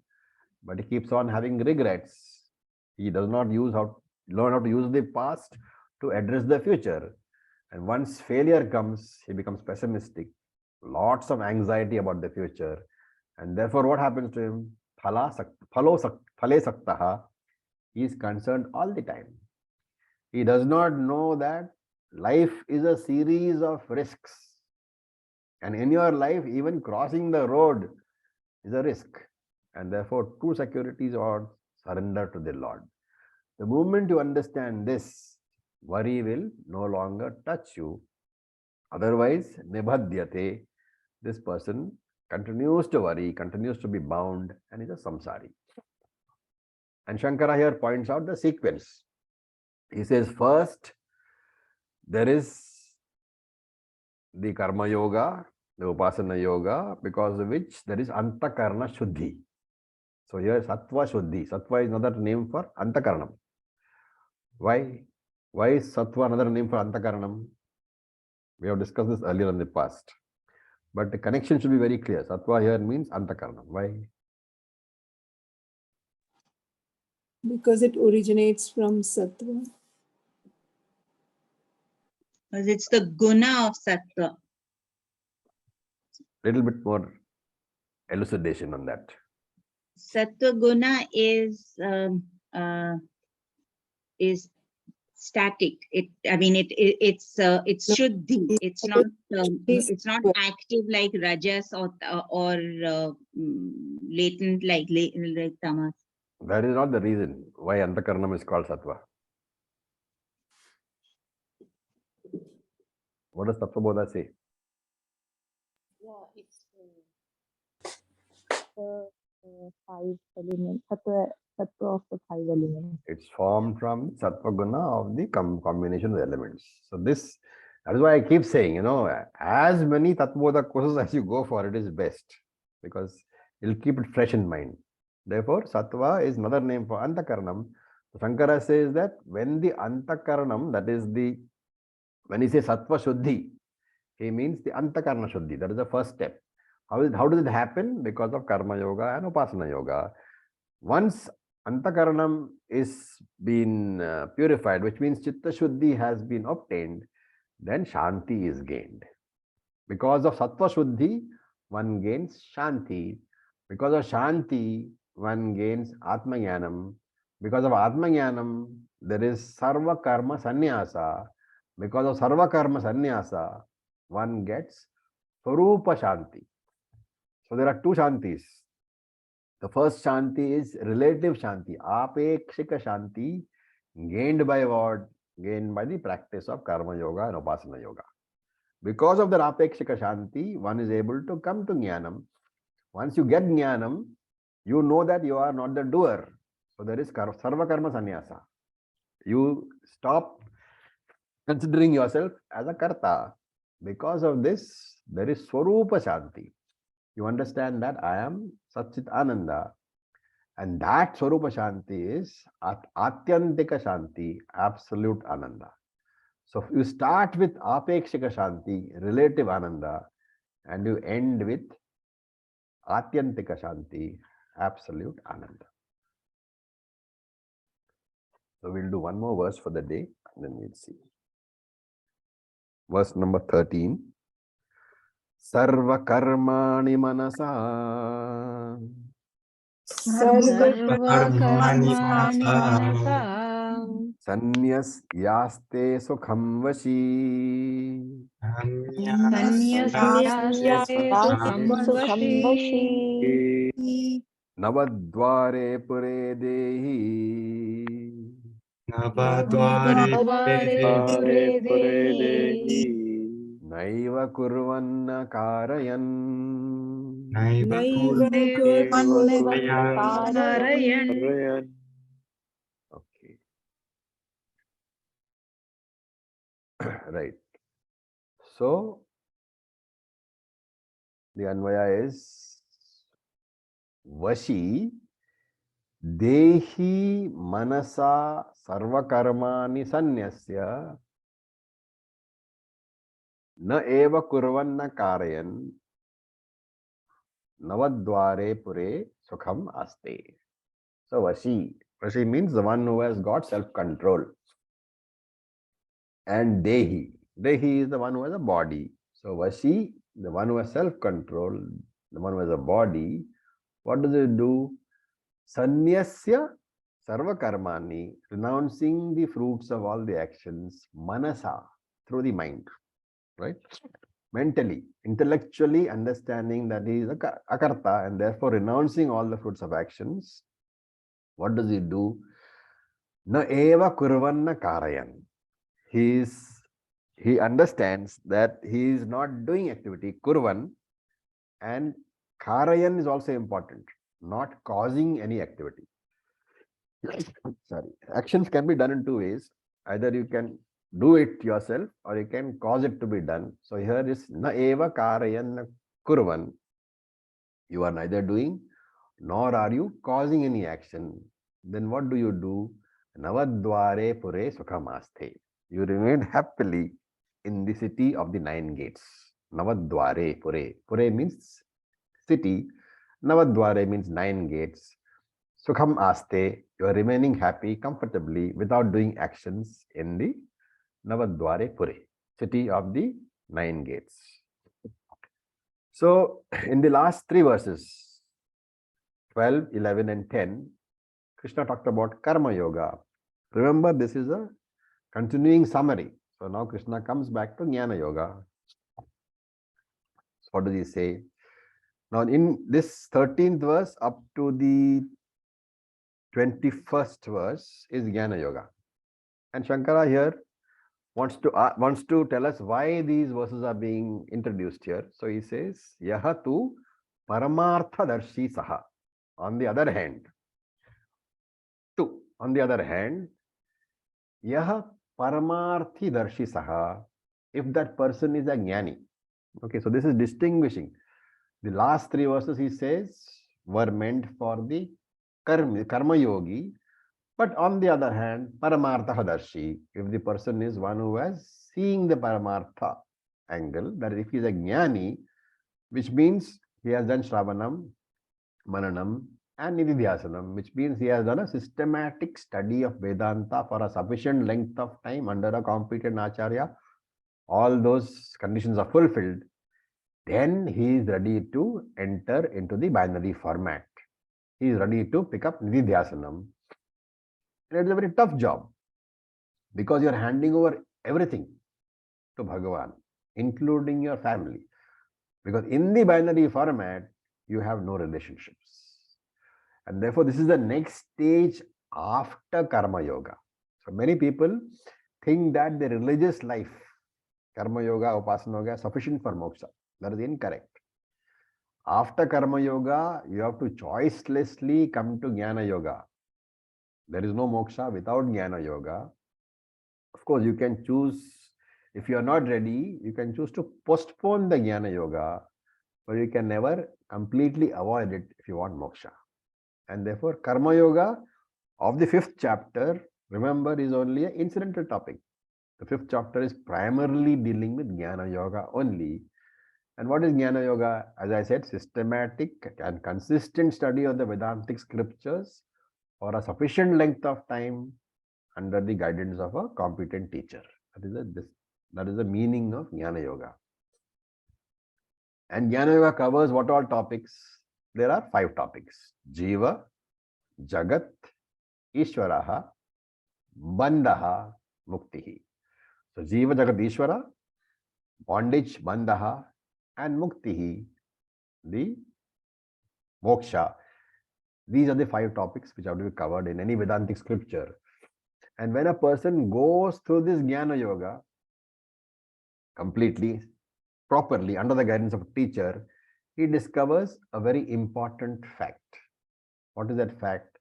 but he keeps on having regrets. He does not learn how to use the past to address the future. And once failure comes, he becomes pessimistic, lots of anxiety about the future. And therefore, what happens to him? Phale saktaha. He is concerned all the time. He does not know that life is a series of risks. And in your life, even crossing the road is a risk. And therefore, true security is surrender to the Lord. The moment you understand this, worry will no longer touch you. Otherwise, nibhadyate, this person continues to worry, continues to be bound, and is a samsari. And Shankara here points out the sequence. He says, first, there is the karma yoga, the upasana yoga, because of which there is antakarna shuddhi. So here sattva shuddhi. Sattva is another name for antakaranam. Why? Why is sattva another name for antakaranam? We have discussed this earlier in the past. But the connection should be very clear. Sattva here means antakaranam. Why? Because it originates from sattva. Because it's the guna of sattva. Little bit more elucidation on that. Sattva guna is static. It's shuddhi. It's not active like rajas or latent like tamas. That is not the reason why antakaranam is called sattva. What does Tattva Bodha say? Yeah, it's the 5 elements, tattva of the 5 elements. It's formed from sattva guna of the combination of the elements. So that is why I keep saying, as many Tattva Bodha courses as you go for, it is best, because you'll keep it fresh in mind. Therefore, sattva is another name for antakaranam. So Shankara says that when the antakaranam, that is when he says sattva shuddhi, he means the antakarana shuddhi. That is the first step. How does it happen? Because of karma yoga and upasana yoga. Once antakaranam is been purified, which means chitta shuddhi has been obtained, then shanti is gained. Because of sattva shuddhi, one gains shanti. Because of shanti, one gains atmajnanam. Because of atmajnanam, there is sarva karma sannyasa. Because of sarva karma sannyasa, one gets swarupa shanti. So there are two shantis. The first shanti is relative shanti, apekshika shanti, gained by what? Gained by the practice of karma yoga and upasana yoga. Because of the apekshika shanti, one is able to come to jnanam. Once you get jnanam, you know that you are not the doer. So there is sarva karma sannyasa. You stop considering yourself as a karta. Because of this, there is swarupa shanti. You understand that I am Satchit Ananda, and that swarupa shanti is atyantika shanti, absolute ananda. So you start with apekshika shanti, relative ananda, and you end with atyantika shanti, absolute ananda. So we'll do one more verse for the day, and then we'll see. Verse number 13. Sarva karmani manasa. Sarva Karmani manasa Sanyasyaste sukham vashi. Sanyasyaste sukham vashi Navadvare pure dehi. Navadvare pure dehi Naiva kurvanna karayan. Naiva Narayan. Okay. Right. So the Anvaya is Vashi Dehi Manasa Sarvakarmani Sanyasya Na Eva Kurvanna Karayan Navadvare Pure Sukham Aste. So Vashi means the one who has got self-control. And Dehi is the one who has a body. So Vashi, the one who has self-control, the one who has a body, what does it do? Sanyasya sarva karmani, renouncing the fruits of all the actions, manasa, through the mind, right? Mentally, intellectually understanding that he is a karta and therefore renouncing all the fruits of actions. What does he do? Na eva kurvanna karayan. He understands that he is not doing activity, kurvan, and karayan is also important, not causing any activity. Sorry, actions can be done in two ways. Either you can do it yourself or you can cause it to be done. So here is na eva karayan na kurvan. You are neither doing nor are you causing any action. Then what do? Navadvare pure sukhamaste. You remained happily in the city of the 9 gates. Navadware Pure. Pure means city. Navadware means 9 gates. Sukham Aste, you are remaining happy comfortably without doing actions in the Navadware Pure, city of the 9 gates. So, in the last 3 verses, 12, 11, and 10, Krishna talked about Karma Yoga. Remember, this is a continuing summary. So, now Krishna comes back to Jnana Yoga. So what does he say? Now, in this 13th verse up to the 21st verse is Jnana Yoga. And Shankara here wants to tell us why these verses are being introduced here. So he says, Yaha tu Paramartha Darshi Saha. On the other hand, Yaha Paramarthi Darshi Saha, if that person is a Jnani. Okay, so this is distinguishing. The last 3 verses he says were meant for the Karma Yogi. But on the other hand, Paramartha Darshi, if the person is one who has seeing the Paramartha angle, that is, if he is a Jnani, which means he has done Shravanam, Mananam, and Nididhyasanam, which means he has done a systematic study of Vedanta for a sufficient length of time under a competent Acharya, all those conditions are fulfilled, then he is ready to enter into the binary format. He is ready to pick up Nididhyasanam. And it's a very tough job because you're handing over everything to Bhagavan, including your family. Because in the binary format, you have no relationships. And therefore, this is the next stage after Karma Yoga. So many people think that the religious life, Karma Yoga, Upasana Yoga, is sufficient for moksha. That is incorrect. After Karma Yoga, you have to choicelessly come to Jnana Yoga. There is no moksha without Jnana Yoga. Of course, you can choose, if you are not ready, you can choose to postpone the Jnana Yoga, but you can never completely avoid it if you want moksha. And therefore, Karma Yoga of the 5th chapter, remember, is only an incidental topic. The 5th chapter is primarily dealing with Jnana Yoga only. And what is Jnana Yoga? As I said, systematic and consistent study of the Vedantic scriptures for a sufficient length of time under the guidance of a competent teacher. That is the meaning of Jnana Yoga. And Jnana Yoga covers what all topics? There are 5 topics. Jiva, Jagat, Ishwaraha, Bandhaha, Muktihi. So Jiva, Jagat, Ishwara, bondage, Bandhaha, and Muktihi, the moksha. These are the 5 topics which have to be covered in any Vedantic scripture. And when a person goes through this Jnana Yoga completely, properly, under the guidance of a teacher, he discovers a very important fact. What is that fact?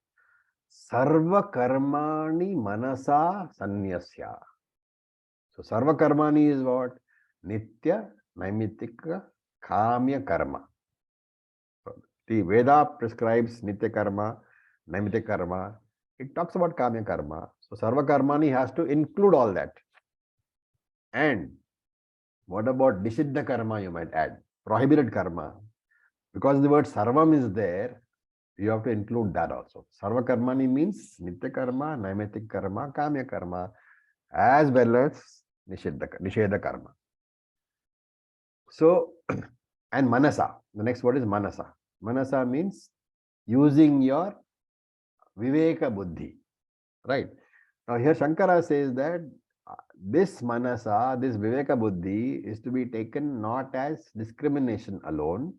Sarva Karmani Manasa Sanyasya. So Sarva Karmani is what? Nitya, Naimitika, Kamya Karma. So the Veda prescribes Nitya Karma, Naimitika Karma. It talks about Kamya Karma. So Sarva Karmani has to include all that. And what about Nishiddha Karma, you might add? Prohibited Karma. Because the word Sarvam is there, you have to include that also. Sarva Karmani means Nitya Karma, Naimitika Karma, Kamya Karma, as well as Nishedha Karma. So, and Manasa. The next word is Manasa. Manasa means using your Viveka Buddhi. Right? Now here Shankara says that this Manasa, this Viveka Buddhi is to be taken not as discrimination alone,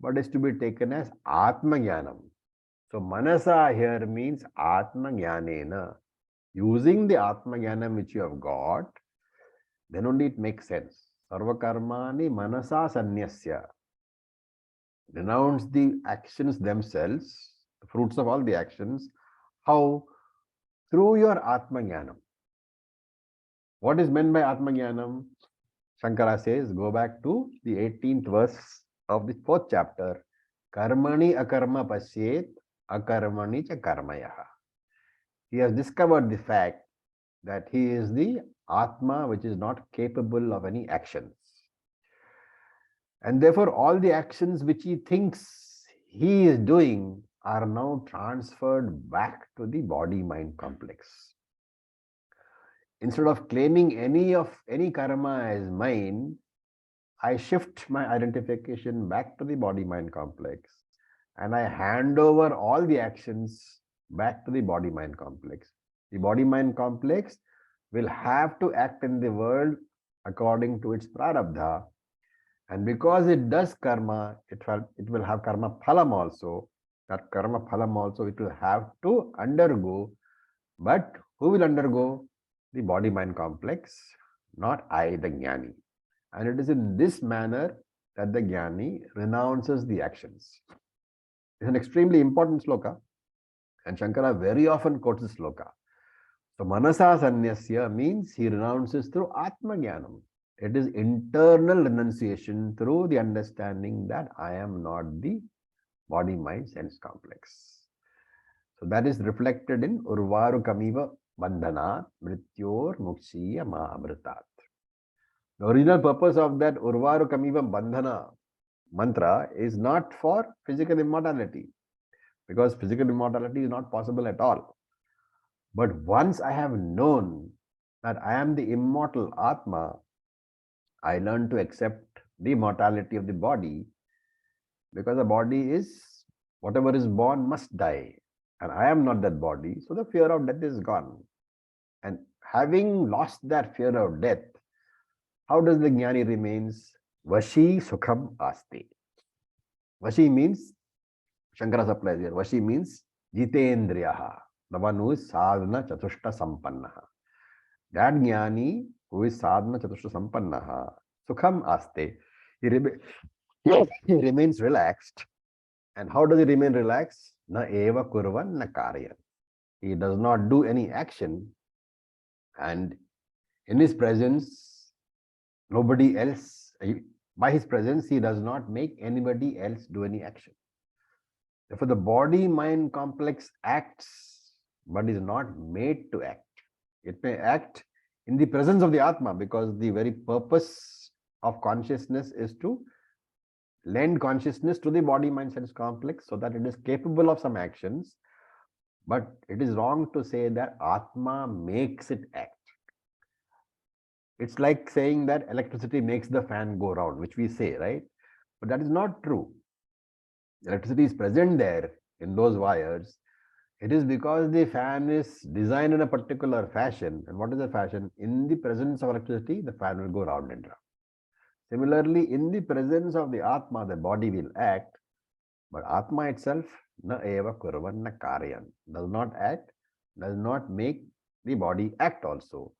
but is to be taken as Atma Jnanam. So Manasa here means Atma Jnanena. Using the Atma Jnanam which you have got, then only it makes sense. Sarva Karmani Manasa Sanyasya. Renounce the actions themselves, the fruits of all the actions. How? Through your Atma Jnanam. What is meant by Atma Jnanam? Shankara says, go back to the 18th verse of the 4th chapter. Karmani akarma pasyet, akarmani cha karmayaha. He has discovered the fact that he is the Atma which is not capable of any actions. And therefore, all the actions which he thinks he is doing are now transferred back to the body-mind complex. Instead of claiming any karma as mine, I shift my identification back to the body-mind complex and I hand over all the actions back to the body-mind complex. The body-mind complex will have to act in the world according to its prarabdha, and because it does karma, it will have karma phalam also. That karma phalam also it will have to undergo. But who will undergo? The body-mind complex, not I, the jnani. And it is in this manner that the jnani renounces the actions. It's an extremely important sloka, and Shankara very often quotes this sloka. So manasa sanyasya means he renounces through atma jnanam. It is internal renunciation through the understanding that I am not the body, mind, sense complex. So that is reflected in Urvarukamiva Bandhanat Mrityor Mukshiya Ma Amritat. The original purpose of that Urvarukamiva Bandhana mantra is not for physical immortality, because physical immortality is not possible at all. But once I have known that I am the immortal Atma, I learn to accept the mortality of the body, because the body is, whatever is born must die, and I am not that body, so the fear of death is gone. And having lost that fear of death, how does the jnani remains? Vashi sukham aste. Vashi means, Shankara supplies here, Vashi means jitendriyaha, the one who is sadhana chatushta sampannaha. That jnani who is sadhana chatushta sampannaha, sukham aste, he remains relaxed. And how does he remain relaxed? Na eva kurvan na karyan. He does not do any action, and in his presence, nobody else, by his presence, he does not make anybody else do any action. Therefore, the body-mind complex acts, but is not made to act. It may act in the presence of the Atma, because the very purpose of consciousness is to lend consciousness to the body-mind sense complex so that it is capable of some actions. But it is wrong to say that Atma makes it act. It's like saying that electricity makes the fan go round, which we say, right? But that is not true. Electricity is present there in those wires. It is because the fan is designed in a particular fashion. And what is the fashion? In the presence of electricity, the fan will go round and round. Similarly, in the presence of the Atma, the body will act, but Atma itself, na eva kurvan na karyan, does not act, does not make the body act also.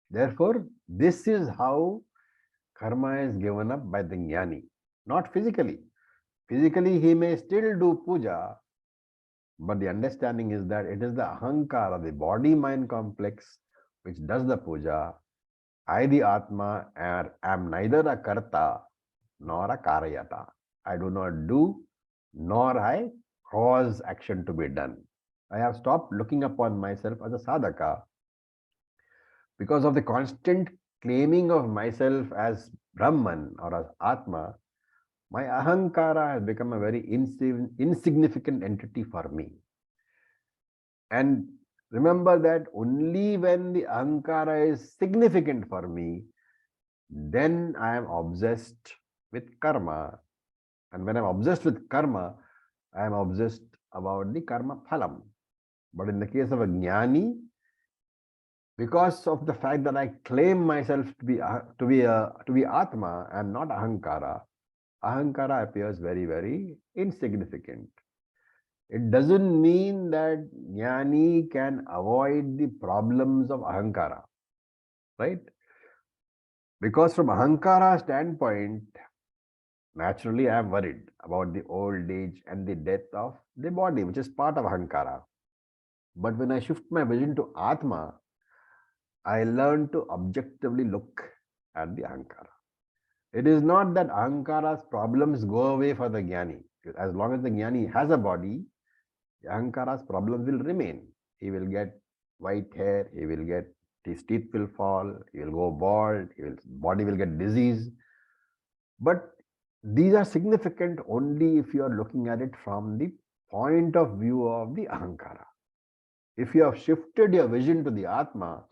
Therefore, this is how karma is given up by the jnani, not physically. Physically, he may still do puja, but the understanding is that it is the ahankara, the body-mind complex, which does the puja. I, the Atma, am neither a karta nor a karyata. I do not do, nor I cause action to be done. I have stopped looking upon myself as a sadhaka because of the constant claiming of myself as Brahman or as Atma. My ahankara has become a very insignificant entity for me. And remember that only when the ahankara is significant for me, then I am obsessed with karma. And when I am obsessed with karma, I am obsessed about the karma phalam. But in the case of a jnani, because of the fact that I claim myself to be Atma and not ahankara, ahankara appears very, very insignificant. It doesn't mean that jnani can avoid the problems of ahankara, right? Because from ahankara standpoint, naturally I am worried about the old age and the death of the body, which is part of ahankara. But when I shift my vision to Atma, I learn to objectively look at the ahankara. It is not that ahankara's problems go away for the jnani. As long as the jnani has a body, the ahankara's problems will remain. He will get white hair, he will get His teeth will fall, he will go bald, his body will get disease. But these are significant only if you are looking at it from the point of view of the Ahankara. If you have shifted your vision to the Atma,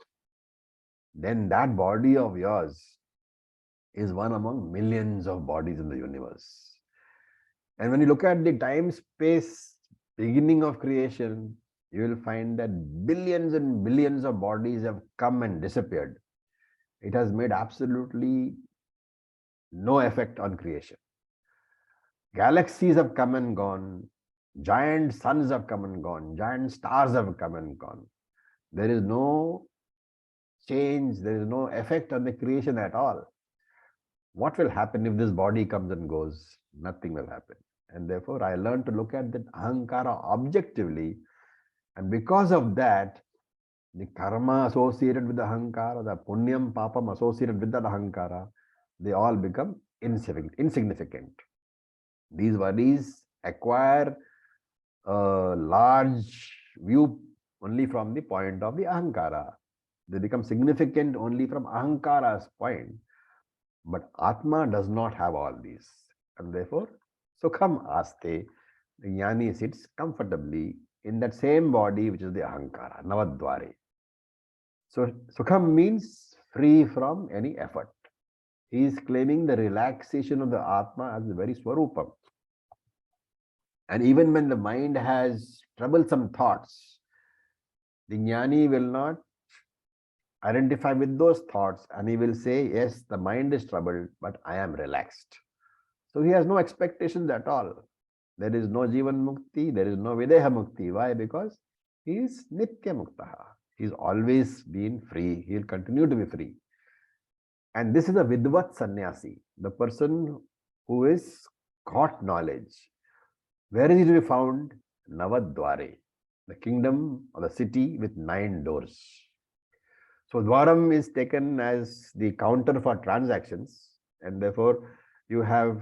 then that body of yours is one among millions of bodies in the universe. And when you look at the time-space beginning of creation, you will find that billions and billions of bodies have come and disappeared. It has made absolutely no effect on creation. Galaxies have come and gone, giant suns have come and gone, giant stars have come and gone. There is no change, there is no effect on the creation at all. What will happen if this body comes and goes? Nothing will happen. And therefore, I learned to look at the Ahankara objectively. And because of that, the karma associated with the Ahankara, the punyam, papam associated with the Ahankara, they all become insignificant. These worries acquire a large view only from the point of the Ahankara. They become significant only from Ahankara's point. But Atma does not have all these. And therefore, Sukham Aste, the Jnani sits comfortably in that same body which is the Ahankara, Navadware. So Sukham means free from any effort. He is claiming the relaxation of the Atma as the very Swarupam. And even when the mind has troublesome thoughts, the Jnani will not identify with those thoughts and he will say, yes, the mind is troubled, but I am relaxed. So he has no expectations at all. There is no Jivan Mukti, there is no Videha Mukti. Why? Because he is Nitya Muktaha. He's always been free. He will continue to be free. And this is a Vidvat Sannyasi, the person who is got knowledge. Where is he to be found? Navadware, the kingdom or the city with 9 doors. So Dwaram is taken as the counter for transactions, and therefore you have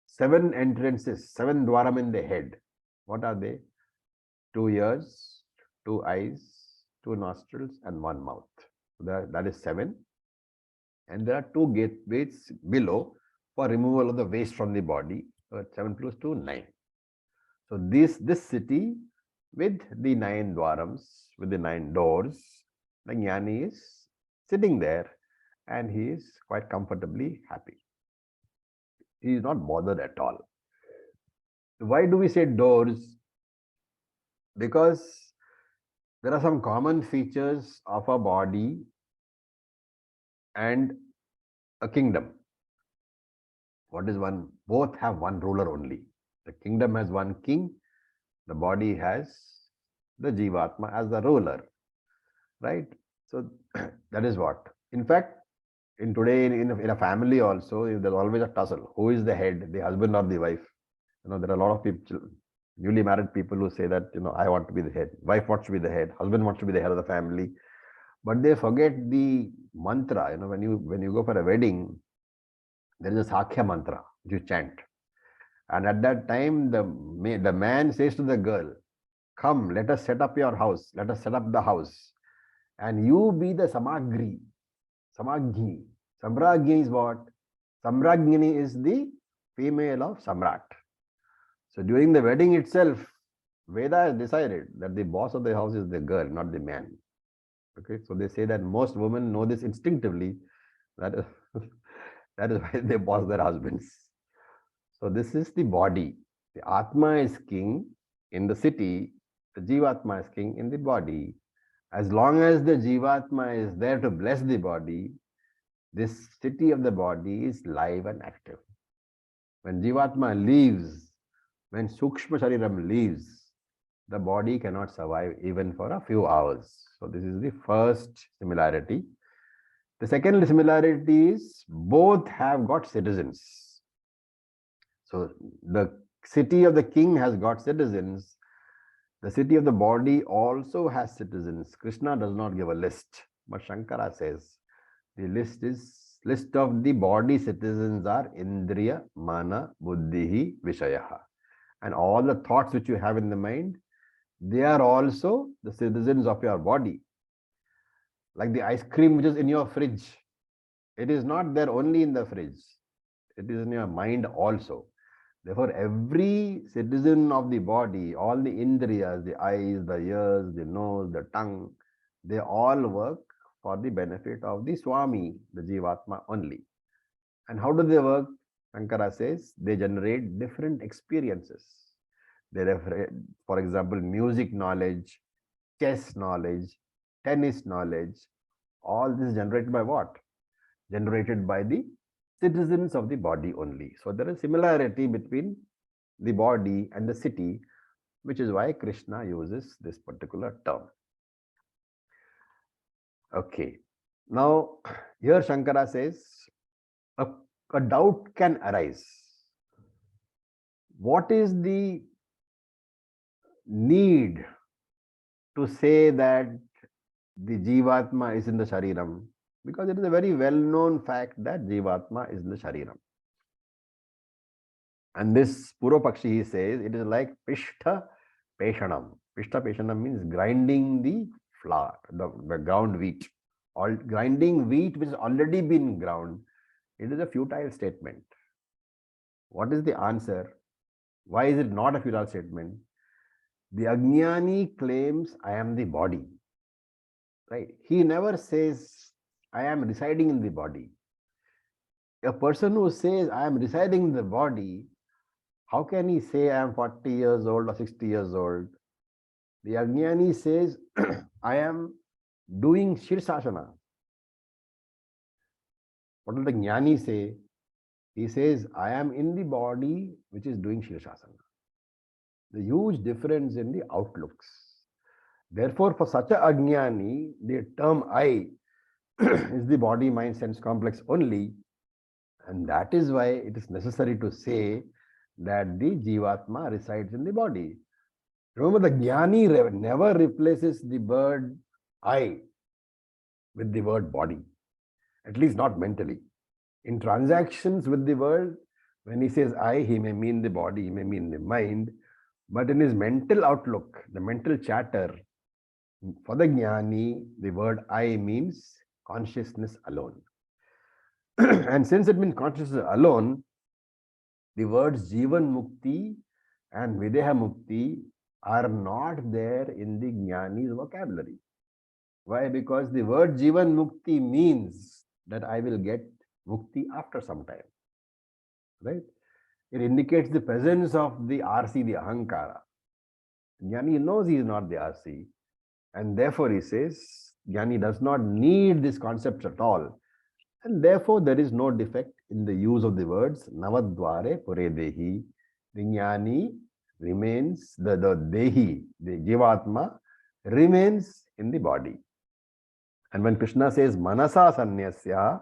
7 entrances, 7 Dwaram in the head. What are they? 2 ears, 2 eyes, 2 nostrils, and 1 mouth. So that is 7. And there are 2 gateways below for removal of the waste from the body. So 7 plus 2, 9. So this city with the 9 Dwarams, with the 9 doors, the Jnani is sitting there and he is quite comfortably happy. He is not bothered at all. Why do we say doors? Because there are some common features of a body and a kingdom. What is one? Both have one ruler only. The kingdom has one king, the body has the Jivatma as the ruler. Right? So that is what. In fact, in today in a family also, there's always a tussle. Who is the head, the husband or the wife? There are a lot of people, newly married people who say that, I want to be the head. Wife wants to be the head. Husband wants to be the head of the family. But they forget the mantra. When you go for a wedding, there is a Sakhya mantra which you chant. And at that time, the man says to the girl, come, let us set up your house. Let us set up the house. And you be the Samagri, Samagni. Samragni is what? Samragni is the female of Samrat. So during the wedding itself, Veda has decided that the boss of the house is the girl, not the man. Okay, so they say that most women know this instinctively. That is why they boss their husbands. So this is the body. The Atma is king in the city. The Jivatma is king in the body. As long as the Jivatma is there to bless the body, this city of the body is live and active. When Jivatma leaves, when Sukshma Shariram leaves, the body cannot survive even for a few hours. So this is the first similarity. The second similarity is both have got citizens. So the city of the king has got citizens. The city of the body also has citizens. Krishna does not give a list, but Shankara says the list of the body citizens are Indriya, Mana, Buddhihi, Vishayaha. And all the thoughts which you have in the mind, they are also the citizens of your body. Like the ice cream which is in your fridge. It is not there only in the fridge. It is in your mind also. Therefore, every citizen of the body, all the indriyas, the eyes, the ears, the nose, the tongue, they all work for the benefit of the Swami, the Jivatma only. And how do they work? Shankara says they generate different experiences. They refer, for example, music knowledge, chess knowledge, tennis knowledge, all this is generated by what? Generated by the citizens of the body only. So there is similarity between the body and the city, which is why Krishna uses this particular term. Okay. Now, here Shankara says a doubt can arise. What is the need to say that the Jivatma is in the Shariram? Because it is a very well-known fact that Jivatma is in the Shariram. And this Purvapakshi, he says, it is like Pishtha Peshanam. Pishtha Peshanam means grinding the flour, the ground wheat. All grinding wheat which has already been ground. It is a futile statement. What is the answer? Why is it not a futile statement? The Ajnani claims, I am the body. Right? He never says, I am residing in the body. A person who says, I am residing in the body, how can he say I am 40 years old or 60 years old? The Ajnani says, I am doing Shirsasana. What does the Jnani say? He says, I am in the body which is doing Shirsasana. The huge difference in the outlooks. Therefore, for such a Ajnani, the term I is the body, mind, sense complex only. And that is why it is necessary to say that the Jivatma resides in the body. Remember, the Jnani never replaces the word I with the word body, at least not mentally. In transactions with the world, when he says I, he may mean the body, he may mean the mind, but in his mental outlook, the mental chatter, for the Jnani, the word I means consciousness alone. And since it means consciousness alone, the words Jivan Mukti and Videha Mukti are not there in the Jnani's vocabulary. Why? Because the word Jivan Mukti means that I will get Mukti after some time. Right? It indicates the presence of the RC, the Ahankara. Jnani knows he is not the RC. And therefore he says, Jnani does not need these concepts at all. And therefore there is no defect in the use of the words Navadvare Pure Dehi. The Jnani remains, the Dehi, the Jivatma, remains in the body. And when Krishna says Manasa Sanyasya,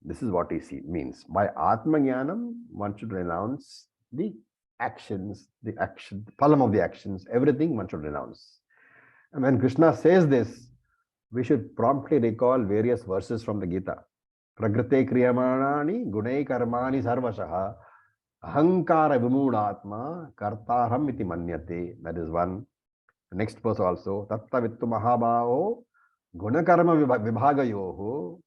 this is what he means. By Atma Jnanam, one should renounce the actions, the phalam of the actions, everything one should renounce. And when Krishna says this, we should promptly recall various verses from the Gita. Prakrite kriyamanani gunai karmani sarvashaha ahankara vimudatma kartaram iti manyate. That is one. The next verse also. Tatta vittu mahabhavo gunakarma vibhagayoho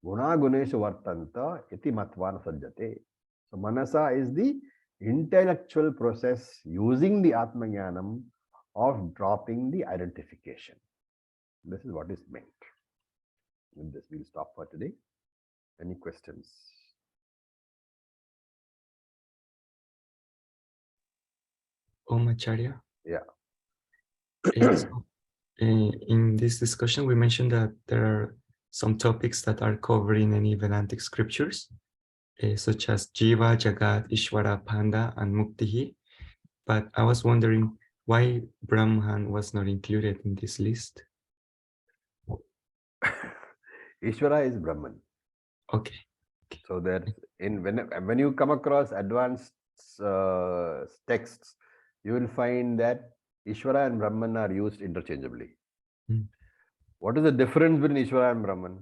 guna guneshu vartanta iti matvan sajjate. So manasa is the intellectual process using the Atma Jnanam of dropping the identification. This is what is meant. With this, we'll stop for today. Any questions? Acharya. Yeah. So, in this discussion, we mentioned that there are some topics that are covered in any Vedantic scriptures, such as Jiva, Jagat, Ishvara, Panda, and Muktihi. But I was wondering why Brahman was not included in this list. Ishvara is Brahman. Okay. So that when you come across advanced texts, you will find that Ishvara and Brahman are used interchangeably. What is the difference between Ishvara and Brahman?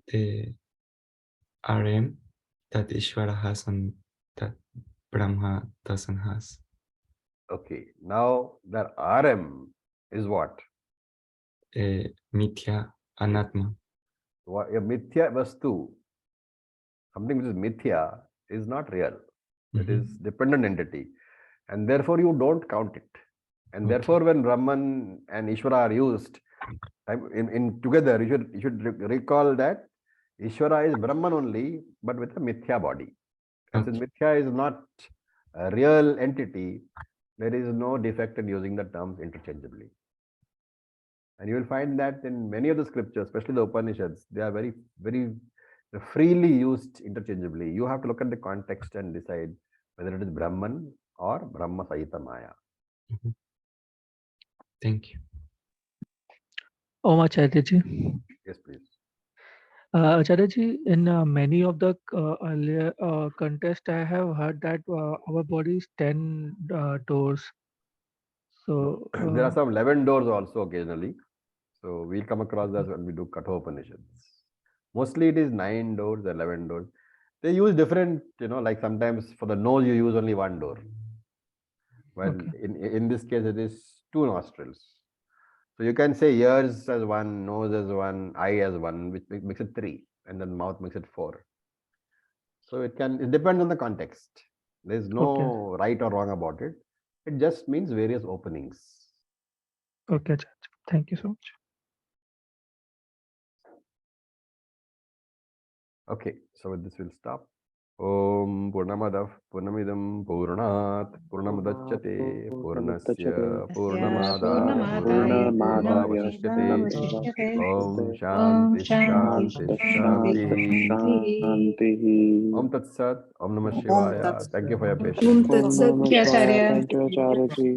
The RM that Ishvara has and that Brahma doesn't has. Okay, now the RM is what? mithya, anatma. A mithya vastu, something which is mithya, is not real. It is dependent entity. And therefore you don't count it. And Okay. therefore when Brahman and Ishvara are used in together, you should recall that Ishvara is Brahman only, but with a mithya body. And since mithya is not a real entity, there is no defect in using the terms interchangeably. And you will find that in many of the scriptures, especially the Upanishads, they are very, very freely used interchangeably. You have to look at the context and decide whether it is Brahman or Brahma Sahita Maya. Thank you. Om Acharya ji. Yes, please. Acharya ji, in many of the earlier contests, I have heard that our body is 10 doors. So There are some 11 doors also occasionally. So we'll come across that when we do Katha Upanishads. Mostly it is 9 doors, 11 doors. They use different, like sometimes for the nose you use only one door. Well, in this case it is 2 nostrils. So you can say ears as 1, nose as 1, eye as 1, which makes it 3, and then mouth makes it 4. So it depends on the context. There is no right or wrong about it. It just means various openings. okay, Acharya. Thank you so much. Okay, so with this we'll stop. Om Purnamadav Purnamidam Purnat Purnamudachyate Purnasya Purnamadaya Purnamevavasishyate. Om Shanti Shanti Shanti. Om Tat Sat. Om Namah Shivaya. Thank you for your patience. Om Tat Sat. Thank you, Acharya.